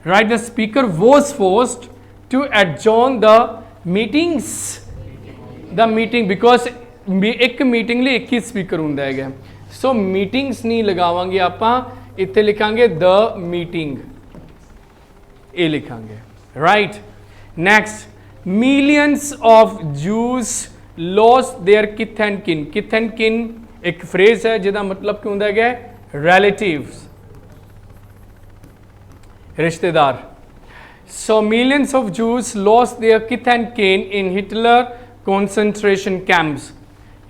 A: right, the speaker was forced to adjourn the meetings, the meeting because एक मीटिंग लिए एक ही स्पीकर होंगे है। सो मीटिंग्स नहीं लगावांगे आप, इतने लिखांगे द मीटिंग, ये लिखांगे, right. Next, millions of Jews lost their kith and kin. Kith and किन एक फ्रेज है जिसका मतलब क्या होंदा है, रिलेटिव्स, रिश्तेदार। So millions of Jews lost their kith and kin in Hitler concentration camps.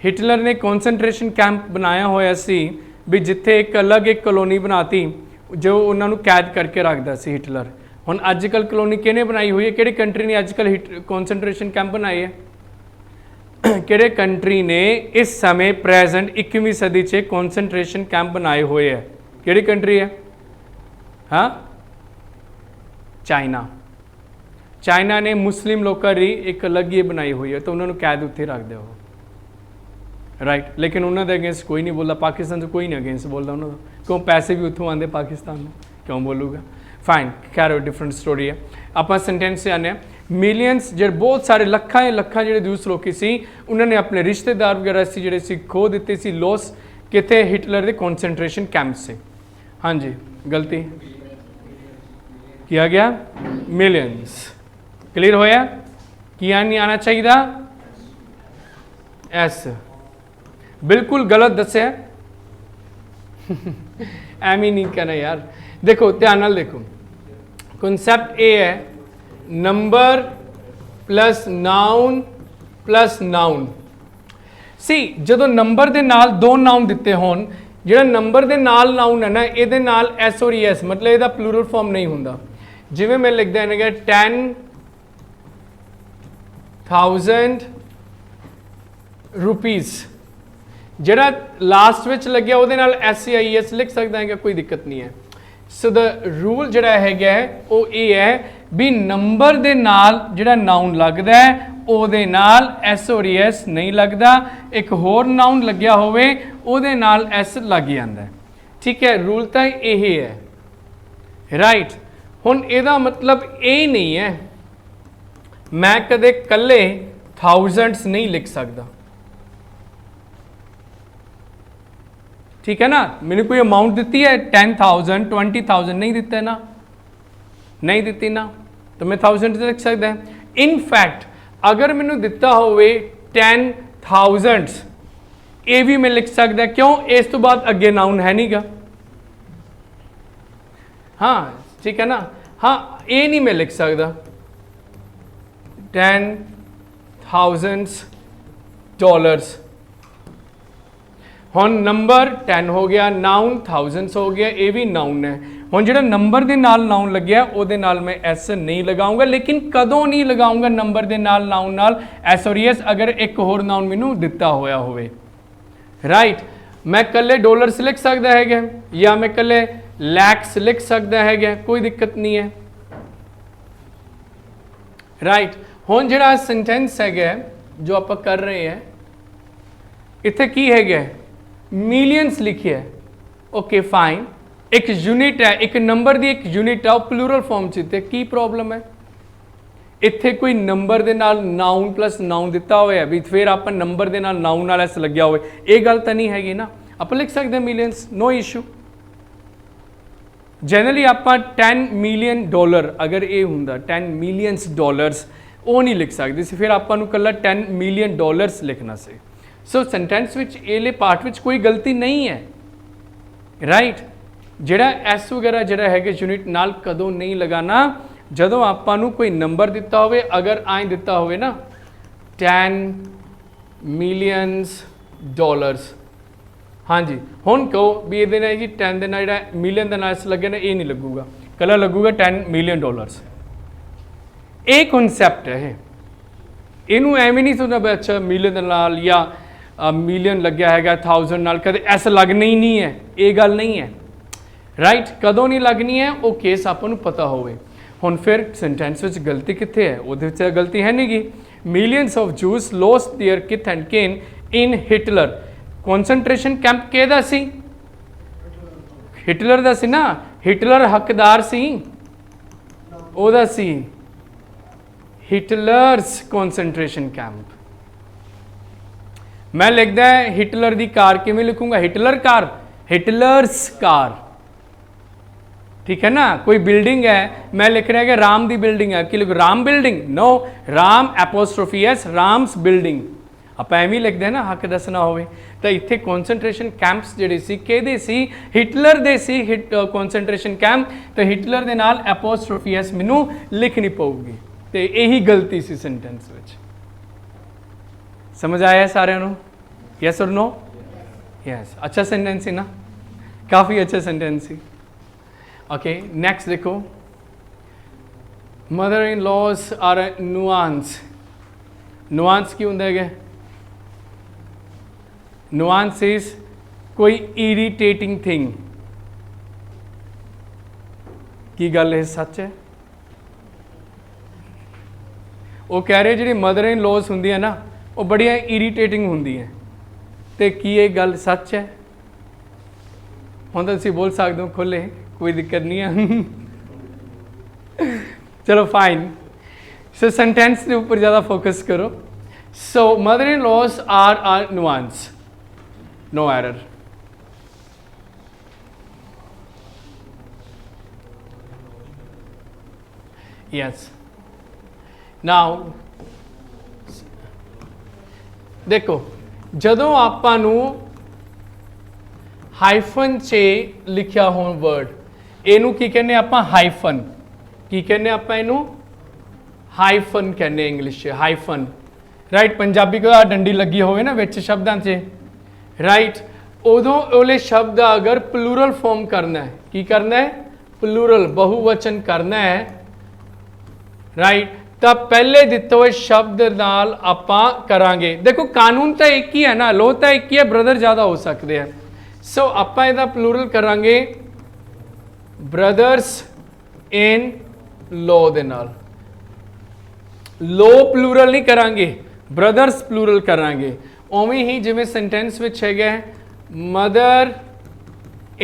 A: Hitler ने कॉन्सेंट्रेशन कैंप बनाया होया सी भी जिथे एक अलग एक कॉलोनी बनाती जो उन्होंने कैद करके रखता सी हिटलर। हुण अजकल कॉलोनी किहने बनाई हुई है, किहड़ी कंट्री ने अजकल कॉन्सेंट्रेशन कैंप बनाए है, किहड़े कंट्री ने इस समय प्रेजेंट 21वीं सदी च कॉन्सेंट्रेशन कैंप बनाए हुए है, किहड़ी कंट्री है, हाँ, चाइना। चाइना ने मुस्लिम लोगों की एक अलग ही बनाई हुई है, तो उन्होंने कैद उत्थे रख दो, राइट। लेकिन उन्होंने अगेंस्ट कोई नहीं बोलता, पाकिस्तान से कोई नहीं अगेंस्ट बोलता उन्होंने, क्यों पैसे भी उतों आते पाकिस्तान में, क्यों बोलूगा, फाइन, खैर डिफरेंट स्टोरी है। आप सेंटेंस से आने, मिलियंस जो बहुत सारे लखां जो दूसरे लोग सी उन्होंने अपने रिश्तेदार वगैरह से जोड़े सी खो दिते सी, लॉस कितने हिटलर के कॉन्सेंट्रेशन कैंप से। हाँ जी, गलती किया गया, मिलियंस, क्लियर होया, किया नहीं आना चाहिए, एस बिल्कुल गलत दस्या एम ही नहीं कहना यार। देखो ध्यान नाल देखो, कॉन्सैप्ट ए है number plus noun plus noun. See जो नंबर के नाल दो नाउन दिते होन, जो नंबर के नाल नाउन है ना ये नाल एस और एस मतलब ਇਹਦਾ प्लूरल फॉर्म नहीं होंदा। जिवें मैं लिखदा है 10,000 रुपीज़, ਜਿਹੜਾ लास्ट ਵਿੱਚ ਲੱਗਿਆ ਉਹਦੇ ਨਾਲ SCIS लिख सकता है, कोई दिक्कत नहीं है। सो द रूल ਜਿਹੜਾ ਹੈਗਾ ਉਹ ਇਹ ਹੈ ਵੀ नंबर ਦੇ ਨਾਲ ਜਿਹੜਾ ਨਾउन ਲੱਗਦਾ ਹੈ ਉਹਦੇ ਨਾਲ S और S नहीं लगता, एक होर नाउन ਲੱਗਿਆ ਹੋਵੇ ਉਹਦੇ ਨਾਲ S ਲੱਗ ਜਾਂਦਾ ਹੈ, ठीक है। रूल तो यही है, राइट। ਹੁਣ ਇਹਦਾ मतलब ਇਹ नहीं है मैं कदे कल्ले थाउजेंड्स नहीं लिख सकता, ठीक है ना। मैंने कोई अमाउंट दी है 10,000 20,000 नहीं दिता है ना, नहीं दी ना, तो मैं 1000 लिख सकता है। इन फैक्ट अगर मैंने दिता होवे 10,000 ये भी मैं लिख सकता, क्यों, इस तो बाद अगे नाउन है नहीं गा, हाँ ठीक है ना। हाँ ये नहीं मैं लिख सकता 10,000 डॉलर्स। हुण नंबर 10 हो गया, नाउन थाउजेंड्स हो गया, ये भी नाउन है। हुण जिहड़ा नंबर दे नाल नाउन लग्या उहदे नाल मैं एस नहीं लगाऊंगा, लेकिन कदों नहीं लगाऊंगा नंबर दे नाल नाउन नाल एस और एस, अगर एक होर नाउन मैनू दिता होया होवे, राइट। मैं कल्ले डॉलर्स लिख सकता है या मैं कल्ले लैक्स लिख सकता है, कोई दिक्कत नहीं है, राइट। हुण जिहड़ा सेंटेंस है जो आप कर रहे हैं इत्थे की है, मिलियंस लिखी है, ओके फाइन, एक यूनिट है, एक नंबर की एक यूनिट है, प्लूरल फॉर्म च की प्रॉब्लम है। इत्थे कोई नंबर दे नाल नाउन प्लस नाउन दिता होया भी फिर आप नंबर दे नाल नाउन नाल एस लग्या होवे, ये गल तो नहीं हैगी ना, आप लिख सकते हैं मिलियंस, नो इशू। जनरली आप 10 मिलियन डॉलर अगर ये हुंदा 10 मिलियंस डॉलर्स वो नहीं लिख सकते, फिर आपको कल्ला 10 मिलियन डॉलर्स लिखना से। सो सेंटेंस विच एले पार्ट विच कोई गलती नहीं है, राइट। जिहड़ा एस वगैरह जिहड़ा है यूनिट नाल कदों नहीं लगाना, जदों आपां कोई नंबर दिता होवे, अगर आए दिता होवे ना 10 मिलियंस डॉलर्स, हाँ जी, हुण कहो भी ये जी 10 के नाल जिहड़ा मिलियन के नाल एस लगे ना ये नहीं लगूगा, कला लगूगा 10 मिलियन डॉलर्स। ये कॉन्सैप्ट है, इनू एवं नहीं सोचना भी अच्छा मिलियन के नाल या मिलियन लग्या है 1000 नाल कदे एस लगनी ही नहीं है, ये गल नहीं है, राइट। कदों नहीं लगनी है वो केस आपको पता होवे। हुण फिर सेंटेंस विच गलती कित्थे है, उहदे विच गलती है नहीं गी, millions of Jews lost there kith and kin in Hitler. Concentration camp ਕਿਹਦਾ ਸੀ? ਹਿਟਲਰ ਦਾ ਸੀ ਨਾ। ਹਿਟਲਰ ਹੱਕਦਾਰ ਸੀ ਉਹਦਾ ਸੀ ਹਿਟਲਰਸ ਕਨਸੈਂਟਰੇਸ਼ਨ ਕੈਂਪ। मैं लिखता है हिटलर दी कार, किवें लिखूंगा? हिटलर कार, हिटलर्स कार, ठीक है ना। कोई बिल्डिंग है, मैं लिख रहा है कि राम दी बिल्डिंग है, कि लिखो Ram building? No, Ram apostrophe s, Ram's building. ਆਪਾਂ ਐਵੇਂ ਲਿਖਦੇ ਨਾ ਹੱਕ ਦੱਸਣਾ ਹੋਵੇ ਤਾਂ ਇੱਥੇ ਕਨਸੈਂਟਰੇਸ਼ਨ ਕੈਂਪਸ ਜਿਹੜੇ ਸੀ ਕਿਹਦੇ ਸੀ? ਹਿਟਲਰ ਦੇ ਸੀ ਕਨਸੈਂਟਰੇਸ਼ਨ ਕੈਂਪ। ਤੇ ਹਿਟਲਰ ਦੇ ਨਾਲ ਐਪੋਸਟ੍ਰੋਫੀ ਐਸ ਮੈਨੂੰ ਲਿਖਣੀ ਪਊਗੀ ਤੇ ਇਹੀ ਗਲਤੀ ਸੀ ਸੈਂਟੈਂਸ ਵਿੱਚ। समझ आया सारे नो? यस और नो? यस। अच्छा सेंटेंस ही ना, काफ़ी अच्छा सेंटेंस ही। ओके नेक्स्ट देखो, mother in laws are nuisance. Nuisance की होंगे है? नुआंस इज कोई इरीटेटिंग थिंग। की गल है सच है? वो कह रहे जी मदर इन लॉज होंगी है ना वो बड़िया इरीटेटिंग होंगी है। तो की ये गल सच है? हम तो बोल सकते हो खुले, कोई दिक्कत नहीं है। चलो फाइन। सो सेंटेंस के ऊपर ज़्यादा फोकस करो। So mother in laws are nouns, no error. Yes. Now देखो जदों आपां नूं हाइफन च लिखिया हो वर्ड इनू की कहने आपां हाइफन। की कहने आपां इनू हाइफन कहने इंग्लिश च हाइफन। राइट। पंजाबी को डंडी लगी होवे ना विच शब्दां च, राइट। उदों ओले शब्द अगर प्लूरल फॉर्म करना है, की करना है? प्लूरल बहुवचन करना है, राइट। तो पहले दिते हुए शब्द नाल आपां करांगे। देखो कानून तो एक ही है ना, लो तो एक ही है, ब्रदर ज़्यादा हो सकते हैं। सो आपां इहदा प्लूरल करांगे ब्रदर्स इन लॉ दे नाल। लो प्लूरल नहीं करांगे, ब्रदर्स प्लूरल करांगे। उवें ही जिवें सेंटेंस विच है मदर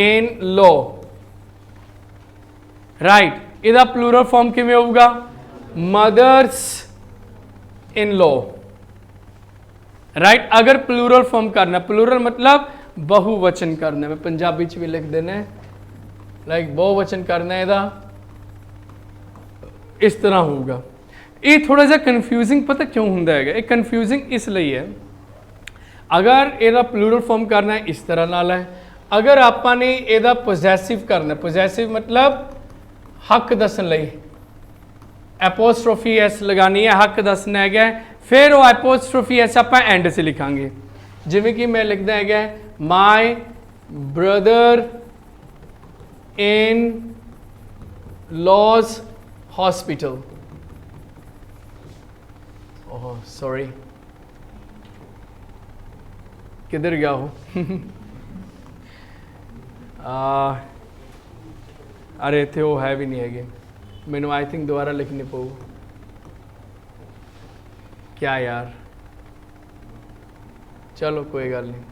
A: इन लॉ, राइट। इहदा प्लूरल फॉर्म किवें होऊगा? Mothers in law, right. अगर प्लूरल फॉर्म करना, प्लूरल मतलब बहुवचन करना, मैं पंजाबी च भी लिख देना लाइक बहुवचन करना है इस तरह होगा। ये थोड़ा सा कन्फ्यूजिंग पता क्यों होंदा है? ये कन्फ्यूजिंग इसलिए है, अगर ਇਹਦਾ प्लूरल फॉर्म करना है इस तरह नाल है, अगर ਆਪਾਂ ਨੇ ਇਹਦਾ पोजेसिव करना, पोजेसिव मतलब हक दसन लई एपोस्ट्रोफी एस लगानी है, हक दसना है, फिर वो एपोस्ट्रोफी एस आप एंड से लिखांगे। जिमें कि मैं लिखता है my brother in law's hospital. Oh sorry, किधर गया हो? अरे थे वो है भी नहीं है, मैनू आई थिंक दोबारा लिखने पऊ। क्या यार, चलो कोई गल नहीं।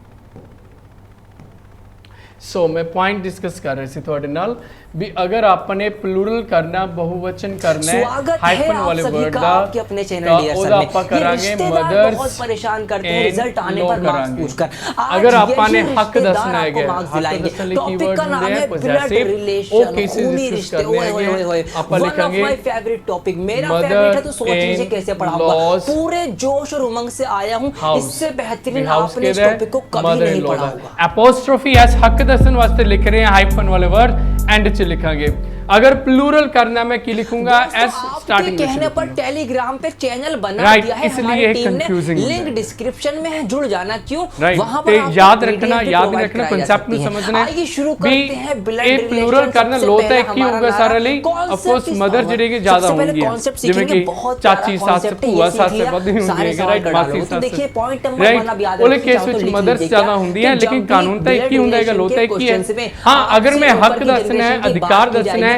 A: सो मैं पॉइंट डिस्कस कर रहे थे थोड़े नाल भी अगर आपने प्लूरल करना, बहुवचन करना है हाइफन वाले वर्ड का आपके अपने चैनल डियर आपा करांगे मदर्स बहुत परेशान करते हैं रिजल्ट आने पर मार्क्स पूछकर। अगर आपने हक दसना है हक दसने की वर्ड होंगे हैं पॉजिटिव ओ केसेस डिस्कस करने हैं आपा लिखेंगे माय फेवरेट टॉपिक, मेरा फेवरेट है तो सोच लीजिए कैसे पढ़ाऊंगा, पूरे जोश और उमंग से आया हूं, इससे बेहतरीन आपने इस टॉपिक को कभी नहीं पढ़ा होगा। एपोस्ट्रोफी एस हक दसन वास्ते लिख रहे हैं हाइफन वाले वर्ड एंड लिखेंगे। अगर प्लूरल करना मैं की लिखूंगा एस स्टार्टिंग में कहने पर टेलीग्राम पे चैनल बना दिया है हमारी टीम ने, लिंक डिस्क्रिप्शन में है, जुड़ जाना। क्यों? वहां पर याद रखना, याद नहीं रखना, कांसेप्ट में समझना है। शुरू करते हैं ब्लड प्लूरल करना लोता है की होगा सारे लिए ऑफ कोर्स मदर जड़ेगी ज्यादा होंगी, जिਵੇਂ कि चाची सास भूआ सास से बड़ी होंगी, राइट। मासी सास, देखिए पॉइंट नंबर 1 अब याद रखिए, ओले केस विच मदर्स ज्यादा होंदी है, लेकिन कानून तो एक ही होंदा है, लोता एक ही है। हां अगर मैं हक दसना है, अधिकार दसना है,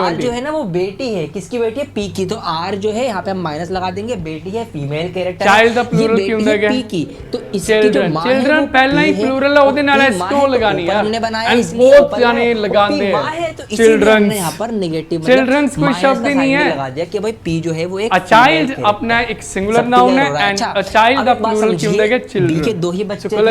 B: आर
A: 20.
B: जो है ना वो बेटी है, किसकी बेटी है? पी की। तो आर जो है यहाँ पे हम माइनस लगा देंगे, बेटी है, फीमेल कैरेक्टर
A: Child ਦਾ plural
B: ये
A: ਕੀ
B: बेटी
A: ਹੁੰਦਾ
B: है
A: है?
B: पी की। तो इसकी जो
A: Children.
B: माँ है
A: Children
B: वो
A: पहला ही
B: P है,
A: plural है, ਉਹਦੇ ਨਾਲ
B: और P
A: S
B: माँ
A: क्यों
B: है, तो
A: लगानी
B: ऊपर
A: है?
B: हमने बनाया
A: And
B: इसलिए
A: both
B: ऊपर
A: यानी
B: है, और
A: लगाते
B: P
A: हैं।
B: माँ है, तो इसीलिए हमने
A: Children's.
B: यहाँ पर नेगेटिव
A: Children's कोई शब्द ही नहीं है।
B: लगा दिया कि भाई P जो है वो एक
A: A child अपना एक सिंगुलर नाउन है एंड अ चाइल्ड दा प्लूरल ਕੀ ਹੁੰਦਾ ਹੈ?
B: बी के
A: चिल्ड्रन।
B: दो ही बच्चे
A: So,
B: थे,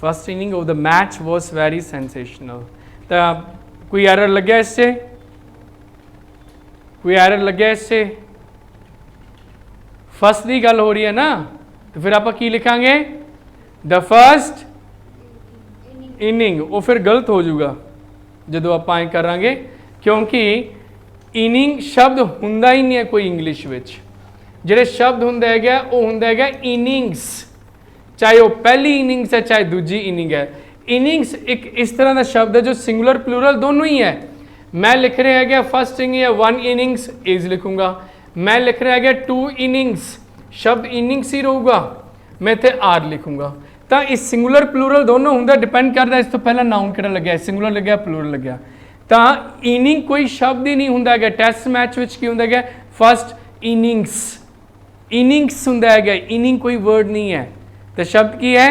A: first inning of the match was very sensational. तो कोई एरर लग्या इससे, कोई एरर लग्या इससे? फर्स्ट की गल हो रही है ना, तो फिर आप की लिखांगे द फर्स्ट इनिंग, वो फिर गलत हो जाऊगा जो आप करांगे, क्योंकि इनिंग शब्द हुंदा ही नहीं है कोई इंग्लिश विच। जिहड़े शब्द हुंदे है वो हुंदा है इनिंग्स, ਚਾਹੇ ਉਹ ਪਹਿਲੀ ਇਨਿੰਗਸ ਹੈ ਚਾਹੇ ਦੂਜੀ ਇਨਿੰਗ ਹੈ। ਇਨਿੰਗਸ ਇੱਕ ਇਸ ਤਰ੍ਹਾਂ ਦਾ ਸ਼ਬਦ ਹੈ ਜੋ ਸਿੰਗੂਲਰ ਪਲੂਰਲ ਦੋਨੋਂ ਹੀ ਹੈ। मैं लिख रहा है क्या फर्स्ट इनिंग या 1 इनिंग्स इज लिखूंगा, मैं लिख रहा है क्या 2 इनिंग्स, शब्द इनिंग्स ही रहूगा, मैं इतने आर लिखूंगा। तो इस सिंगुलर प्लूरल दोनों होंगे, डिपेंड करता इस तो पहला नाउन किहड़ा लग्या, सिंगुलर लग्या प्लूरल लग्या। तो इनिंग कोई शब्द ही नहीं होंदा है। टेस्ट मैच विच की होंदा है फर्स्ट इनिंग्स, इनिंग्स होंदा है, इनिंग कोई वर्ड नहीं है, तो शब्द की है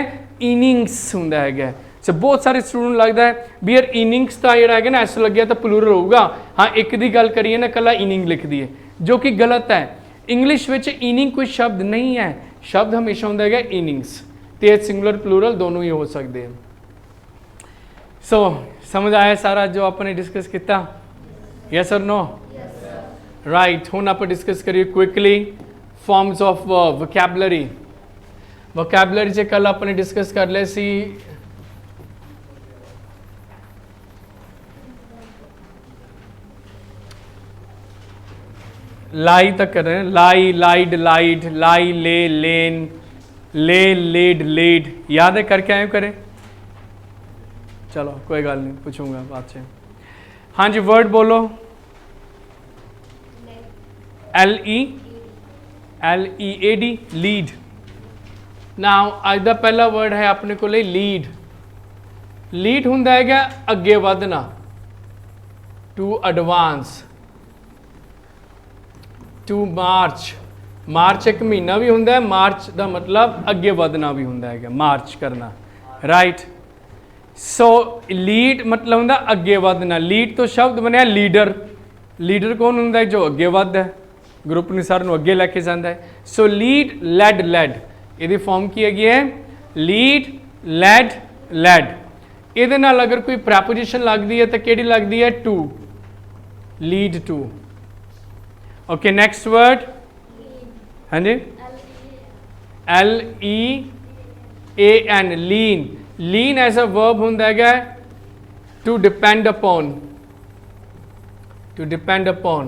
A: इनिंग्स होंदा है। सो बहुत सारे स्टूडेंट लगता है भी यार इनिंग्स का जोड़ा है ना ऐसा लगे तो प्लूरल होगा, हाँ एक दी गल करिए ना कला इनिंग लिख दी है, जो कि गलत है। इंग्लिश में इनिंग कोई शब्द नहीं है, शब्द हमेशा होंदा है इनिंग्स, तो सिंगुलर प्लूरल दोनों ही हो सकते हैं। सो समझ आया सारा जो आपने डिस्कस किया, यस और नो? राइट। हुण आप डिस्कस करिए quickly forms of vocabulary. Vocabulary से कल आपने डिस्कस कर लिया सी लाई तक कर रहे हैं, लाई लाइड लाइड, लाई ले लेन, ले लेड लेड, याद है करके आए करें? चलो कोई गल नहीं, पूछूंगा बात से। हाँ जी वर्ड बोलो। L-E-A-D, lead. नाउ अज का पहला वर्ड है अपने को लीड। लीड हुंदा है क्या अगे वधना, टू एडवांस, टू मार्च। मार्च एक महीना भी होंदा है, मार्च का मतलब अगे वधना भी होंदा है, मार्च करना, राइट। सो लीड मतलब होंदा अगे वधना। लीड तो शब्द बनया लीडर। लीडर कौन होंदा है? जो अगे वधदा है, ग्रुप ने सारे अगे लैके जाता है। सो लीड लैड लैड, ये फॉर्म की है लीड लैड लैड। ये अगर कोई प्रैपोजिशन लगती है तो केड़ी लगती है? To, lead to. Okay next word, हाँ जी L-E-A-N, lean. Lean as a verb होंदा है to depend upon, to depend upon,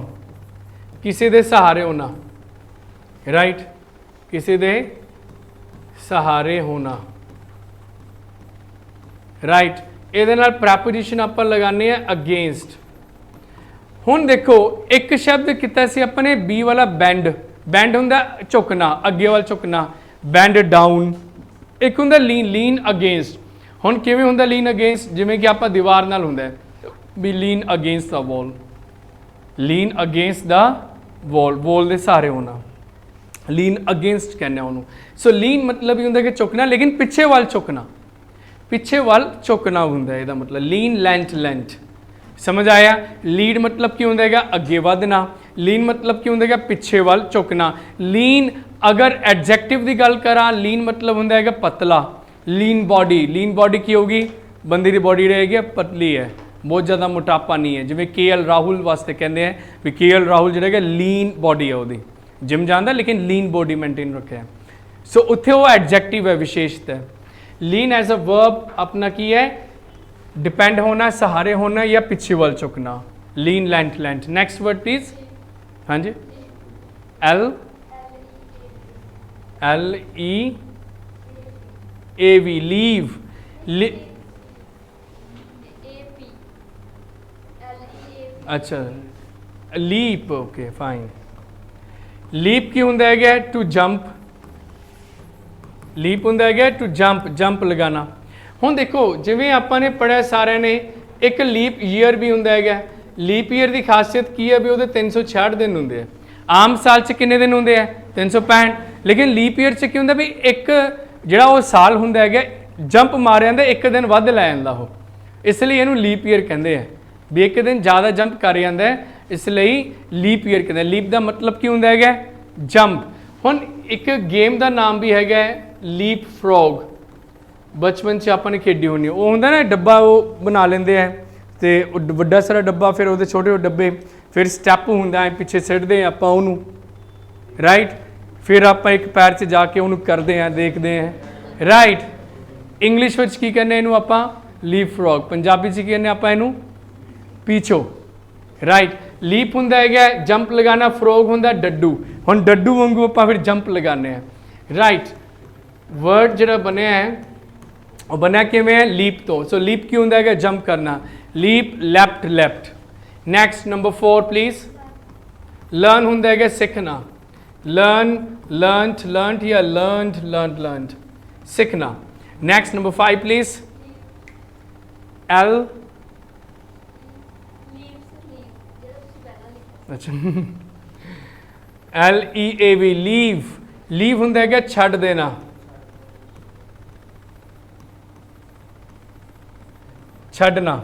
A: किसी दे सहारे होना, राइट, किसी दे सहारे होना, राइट। ये प्रैपोजिशन आप लगाने हैं अगेंस्ट। हुण देखो एक शब्द किता सी अपने बी वाला बैंड, बैंड हुंदा झुकना, अगे वाल झुकना, बैंड डाउन। एक हुंदा लीन, लीन अगेंस्ट। हुण किवें हुंदा लीन अगेंस्ट? जिवें कि आपां दीवार नाल हुंदा भी lean against the wall, lean against the wall, wall दे सहारे होना, लीन अगेंस्ट कहने उन्होंने। सो लीन मतलब ही होंदा कि झुकना, लेकिन पिछे वाल झुकना, पिछे वाल झुकना होंदा है इसदा मतलब। लीन लेंथ लेंथ, समझ आया? लीड मतलब की होंदा है अगे वधना, लीन मतलब की होंदा है पिछे वाल झुकना। लीन अगर एडजेक्टिव की गल करा, लीन मतलब होंदा है पतला। लीन बॉडी, लीन बॉडी की होगी? बंदे की बॉडी रहेगी पतली है, बहुत ज़्यादा मोटापा नहीं है। जिवें KL राहुल वास्ते कहते हैं भी KL राहुल जो लीन बॉडी है, वो जिम जाता लेकिन लीन बॉडी मेनटेन रखे है। सो उत्थे वो एडजेक्टिव है, विशेषता है। लीन एज अ वर्ब अपना की है डिपेंड होना, सहारे होना या पीछे वाल झुकना। Lean length length. Next word please. हाँ जी L-E-A-V, लीव। अच्छा लीप, ओके फाइन। लीप की होंदा है टू जंप, लीप होंदा है टू जंप, जंप लगाना। हुण देखो जिवें आपां ने पढ़िया सारे ने, एक लीप ईयर भी होंदा है। लीप ईयर की खासियत की है भी वो 366 दिन होंगे है। आम साल च कितने दिन होंगे है? 365। लेकिन लीप ईयर च की होंदा भी एक जिहड़ा वो साल होंदा है जंप मार जांदा, एक दिन वध लै जांदा वो, इसलिए इहनूं लीप ईयर कहंदे हैं भी एक दिन ज़्यादा जंप कर जाता है, इसलिए लीप ईयर कहते हैं। लीप का मतलब की होंदा है जंप। हुण एक गेम का नाम भी है लीप फ्रॉग, बचपन से आपने खेडी होनी। वो होंदा ना डब्बा वो बना लेंदे हैं, तो वड्डा सारा डब्बा, फिर वो छोटे डब्बे, फिर स्टैप होंदा है पिछे सिटदे आपां उहनूं, राइट। फिर आप एक पैर से जाके उन्होंने करते हैं, देखते हैं, राइट। इंग्लिश में की कहने इनू आपां लीप फ्रॉग, पंजाबी च कहने आपां इनू पीछो, राइट। लीप होंदा है जंप लगाना, फ्रॉग होंदा डड्डू। हुण डड्डू वांगू आपां फिर जंप लगाने हैं, राइट। वर्ड जो बनया है वो बनया किवें है लीप तो। सो लीप की होंगे है जंप करना, leap left left. Next number 4 please. Learn होंगे है सीखना, लर्न लर्नड लर्नड या लर्नड लर्नड लर्नड, सीखना। Next number 5 please. एल अच्छा LEAV लीव, लीव होंगे है छड़ देना, छड़ना।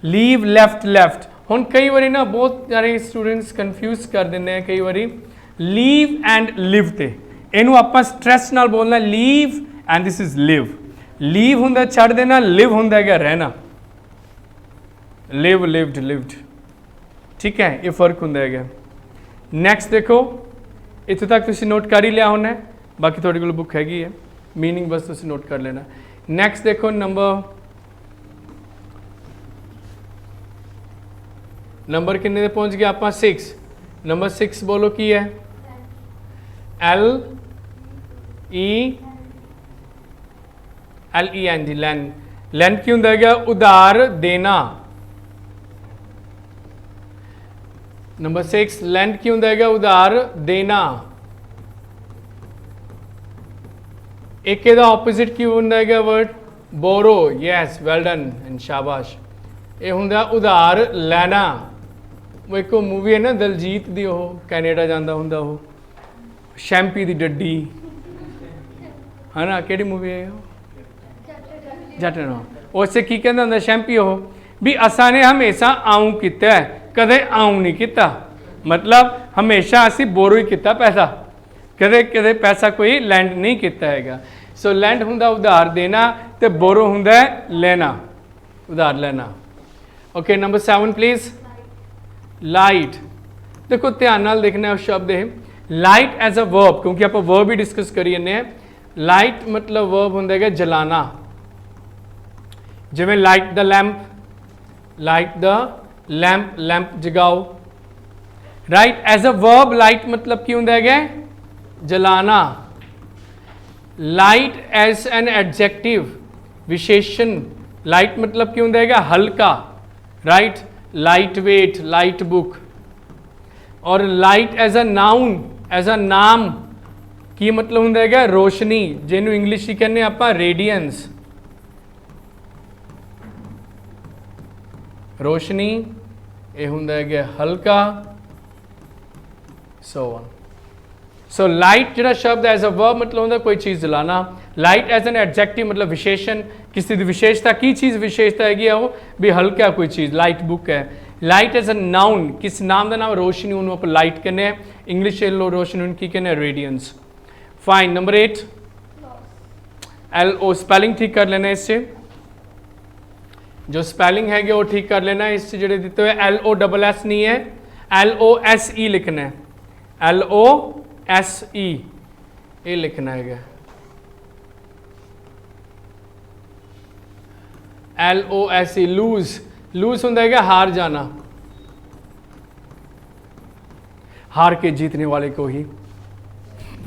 A: Leave left left. हुण कई बारी ना बहुत सारे स्टूडेंट्स कन्फ्यूज कर देंगे हैं कई बारी लीव एंड लिव ते, इनू आप स्ट्रैस नाल बोलना leave and this is live. Leave होंगे छड़ देना, लिव होंगे है रहना, लिव लिव्ड लिव्ड, ठीक है, ये फर्क होंगे है। नैक्सट देखो, इतों तक तुम नोट कर ही लिया होना है, बाकी थोड़े को बुक हैगी है, मीनिंग बस तुम नोट कर लेना। नैक्सट देखो नंबर किन्ने दे पहुंच गया आप 6। नंबर 6 बोलो की है LEN लैन। लैन की होंगे है उधार देना। नंबर 6 लैंड की होंगे है उधार देना। एक ऑपोजिट की होंगे है word borrow, yes well done and शाबाश। ये होंगे उधार लेना। वो एक मूवी है ना दलजीत दी, कैनेडा जाता होंगे वो शैंपी दी डड्डी, है ना, केड़ी मूवी है जट ना, उससे की कहता होंगे शैंपी हो भी असा ने हमेशा आऊँ किया है, कदे आऊँ नहीं किया, मतलब हमेशा असी बोरो ही किया पैसा, कदे कदे पैसा कोई लैंड नहीं किया है। सो लैंड होंगे उधार देना तो बोरो होंगे लेना, उधार लेना। Okay number 7 please. लाइट। देखो ध्यान नाल देखना उस शब्द है लाइट एज अ वर्ब, क्योंकि आप वर्ब ही डिस्कस करी जन्ने हैं। लाइट मतलब वर्ब होंगे है जलाना, जिवें light the lamp, light the lamp, lamp जगाओ, right. As a verb light मतलब की होंगे है जलाना। लाइट एज एन एडजेक्टिव विशेषण, लाइट मतलब की होंगे है हल्का, right, light weight, light book. और light as a noun, as a नाम की मतलब होंगे है रोशनी, जिन्हों इंग्लिश ही कहने आप रेडियंस, रोशनी। ये होंगे है हल्का, सो ऑन। सो लाइट जो शब्द एज अ वर्ब मतलब होंगे कोई चीज़ जलाना। लाइट एज एन एडजेक्टिव मतलब विशेषण, किसी की विशेषता, की चीज़ विशेषता है वो भी हल्का कोई चीज़, लाइट बुक है। लाइट एज अ नाउन, किस नाम का नाम रोशनी, उन्होंने आप लाइट कहने, इंग्लिश लो रोशनी उनकी कहने radiance. Fine. Number 8 LO, spelling ठीक कर लेना इससे, जो स्पैलिंग है वो ठीक कर लेना इससे, जो दिते हुए LOSS नहीं है, LOSE लिखना है, LOSE ये लिखना है, LOSE लूज। लूज होंगे है हार जाना, हार के जीतने वाले को ही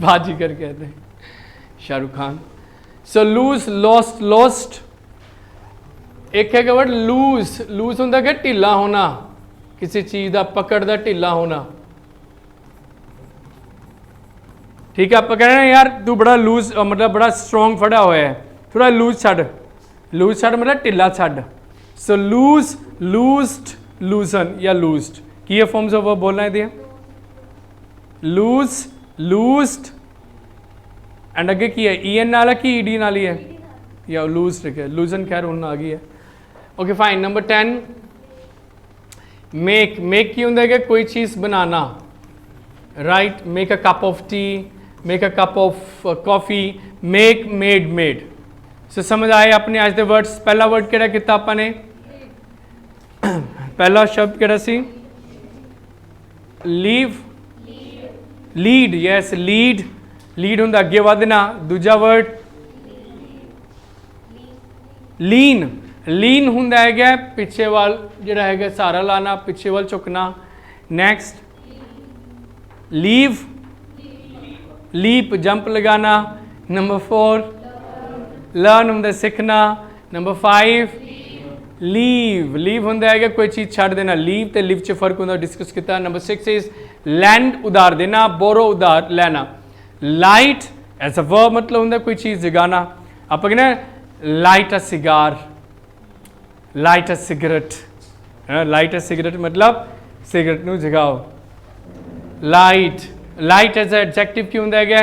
A: बाजीगर कहते हैं, शाहरुख खान। सो लूज, लॉस्ट, लॉस्ट। एक है वर्ड लूज, लूज होंगे है ढिला होना, किसी चीज़ का पकड़ का ढिला होना, ठीक है। आप कहना यार तू बड़ा लूज मतलब बड़ा स्ट्रोंग फड़ा हुआ है, थोड़ा लूज छड़, लूज छड़ मतलब ढिला छड़। सो लूज, लूज्ड, लूजन या लूज्ड की ये फॉर्म्स ऑफ वर्ब बोलना है दिया, लूज, लूज्ड एंड अगे की है EN नाल की ED नाल ही है या लूज लिखे, लूजन खैर उन आ गई है। Okay fine. Number 10 make. Make की होंगे है कोई चीज़ बनाना, right. Make a cup of tea, make a cup of coffee, make, made, made. So समझ आए अपने आज के वर्ड्स। पहला वर्ड केड़ा किया आपने, पहला शब्द केड़ा सी leave, lead, yes lead, lead होंगे अगे बढ़ना। दूजा वर्ड लीन, लीन होंगे है पिछे वाल जोड़ा है सहारा लाना, पिछे वाल झुकना। नैक्सट लीव, लीप जंप लगाना। ਨੰਬਰ 4 ਲਰਨ ਹੁੰਦਾ ਸਿੱਖਣਾ। ਨੰਬਰ 5 ਲੀਵ ਹੁੰਦਾ ਹੈਗਾ ਕੋਈ ਚੀਜ਼ ਛੱਡ ਦੇਣਾ। ਲੀਵ ਤੇ ਲਿਵ 'ਚ ਫਰਕ ਹੁੰਦਾ, ਡਿਸਕਸ ਕੀਤਾ। ਨੰਬਰ 6 ਇਜ਼ ਲੈਂਡ ਉਧਾਰ ਦੇਣਾ, ਬੋਰੋ ਉਧਾਰ ਲੈਣਾ। ਲਾਈਟ ਐਜ਼ ਅ ਵਰਬ ਮਤਲਬ ਹੁੰਦਾ ਕੋਈ ਚੀਜ਼ ਜਗਾਣਾ। ਆਪਾਂ ਕਹਿੰਦੇ ਲਾਈਟ ਅ ਸਿਗਾਰ, ਲਾਈਟ ਅ ਸਿਗਰਟ। ਲਾਈਟ ਅ ਸਿਗਰਟ ਮਤਲਬ ਸਿਗਰਟ ਨੂੰ ਜਗਾਓ। ਲਾਈਟ ਐਜ਼ ਅ ਐਡਜੈਕਟਿਵ ਕੀ ਹੁੰਦਾ ਹੈਗਾ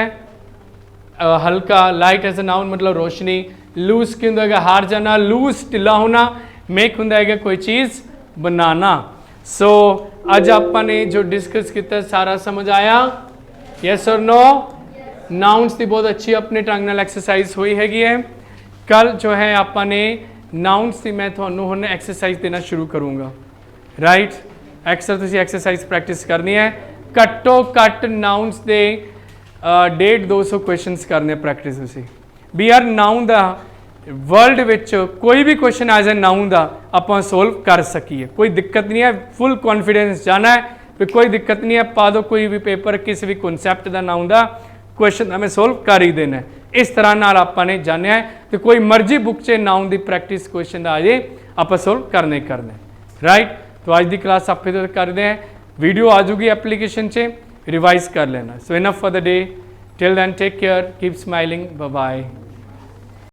A: ਹਲਕਾ। ਲਾਈਟ ਐਜ਼ ਅ ਨਾउन मतलब रोशनी। लूज की ਹੁੰਦਾ ਹੈਗਾ ਹਾਰ ਜਾਣਾ। लूज ਢਿੱਲਾ ਹੋਣਾ। ਮੇਕ ਹੁੰਦਾ ਹੈਗਾ ਕੋਈ ਚੀਜ਼ ਬਣਾਣਾ। ਸੋ ਅੱਜ ਆਪਾਂ ਨੇ ਜੋ ਡਿਸਕਸ ਕੀਤਾ ਸਾਰਾ ਸਮਝ ਆਇਆ? ਯੈਸ ਔਰ ਨੋ? ਨਾउन्स ਦੀ ਬਹੁਤ ਅੱਛੀ ਆਪਣੇ ਢੰਗ ਨਾਲ ਐਕਸਰਸਾਈਜ਼ ਹੋਈ ਹੈਗੀ ਹੈ। ਕੱਲ ਜੋ ਹੈ ਆਪਾਂ ਨੇ ਨਾउन्स ਦੀ ਮੈਂ ਤੁਹਾਨੂੰ ਹੁਣ ਐਕਸਰਸਾਈਜ਼ ਦੇਣਾ ਸ਼ੁਰੂ ਕਰੂੰਗਾ। ਰਾਈਟ, ਅਕਸਰ ਤੁਸੀਂ ਐਕਸਰਸਾਈਜ਼ ਪ੍ਰੈਕਟਿਸ ਕਰਨੀ ਹੈ। ਘੱਟੋ ਘੱਟ ਨਾउन्स ਦੇ 150-200 ਕੁਐਸਚਨਸ ਕਰਨੇ ਪ੍ਰੈਕਟਿਸ ਤੁਸੀਂ ਵੀ ਯਾਰ ਨਾउन ਦਾ ਵਰਲਡ ਵਿੱਚ ਕੋਈ ਵੀ ਕੁਐਸਚਨ ਐਜ਼ ਅ ਨਾउन ਦਾ ਆਪਾਂ ਸੋਲਵ ਕਰ ਸਕੀਏ। ਕੋਈ ਦਿੱਕਤ ਨਹੀਂ ਹੈ, ਫੁੱਲ ਕੌਨਫੀਡੈਂਸ ਜਾਣਾ ਹੈ ਵੀ ਕੋਈ ਦਿੱਕਤ ਨਹੀਂ ਹੈ। ਪਾ ਦੋ ਕੋਈ ਵੀ ਪੇਪਰ ਕਿਸੇ ਵੀ ਕਨਸੈਪਟ ਦਾ ਨਾउन ਦਾ ਕੁਐਸਚਨ ਦਾ ਮੈਂ ਸੋਲਵ ਕਰ ਹੀ ਦੇਣਾ। ਇਸ ਤਰ੍ਹਾਂ ਨਾਲ ਆਪਾਂ ਨੇ ਜਾਣਿਆ ਹੈ ਤੇ ਕੋਈ ਮਰਜ਼ੀ ਬੁੱਕ 'ਚ ਨਾउन ਦੀ ਪ੍ਰੈਕਟਿਸ ਕੁਐਸਚਨ ਦਾ ਆ ਜੇ ਆਪਾਂ ਸੋਲਵ ਕਰਨੇ ਰਾਈਟ। तो आज की क्लास आप फिर करते हैं, वीडियो आ जाएगी एप्लीकेशन से, रिवाइज कर लेना। So enough for the day, till then take care, keep smiling, bye bye.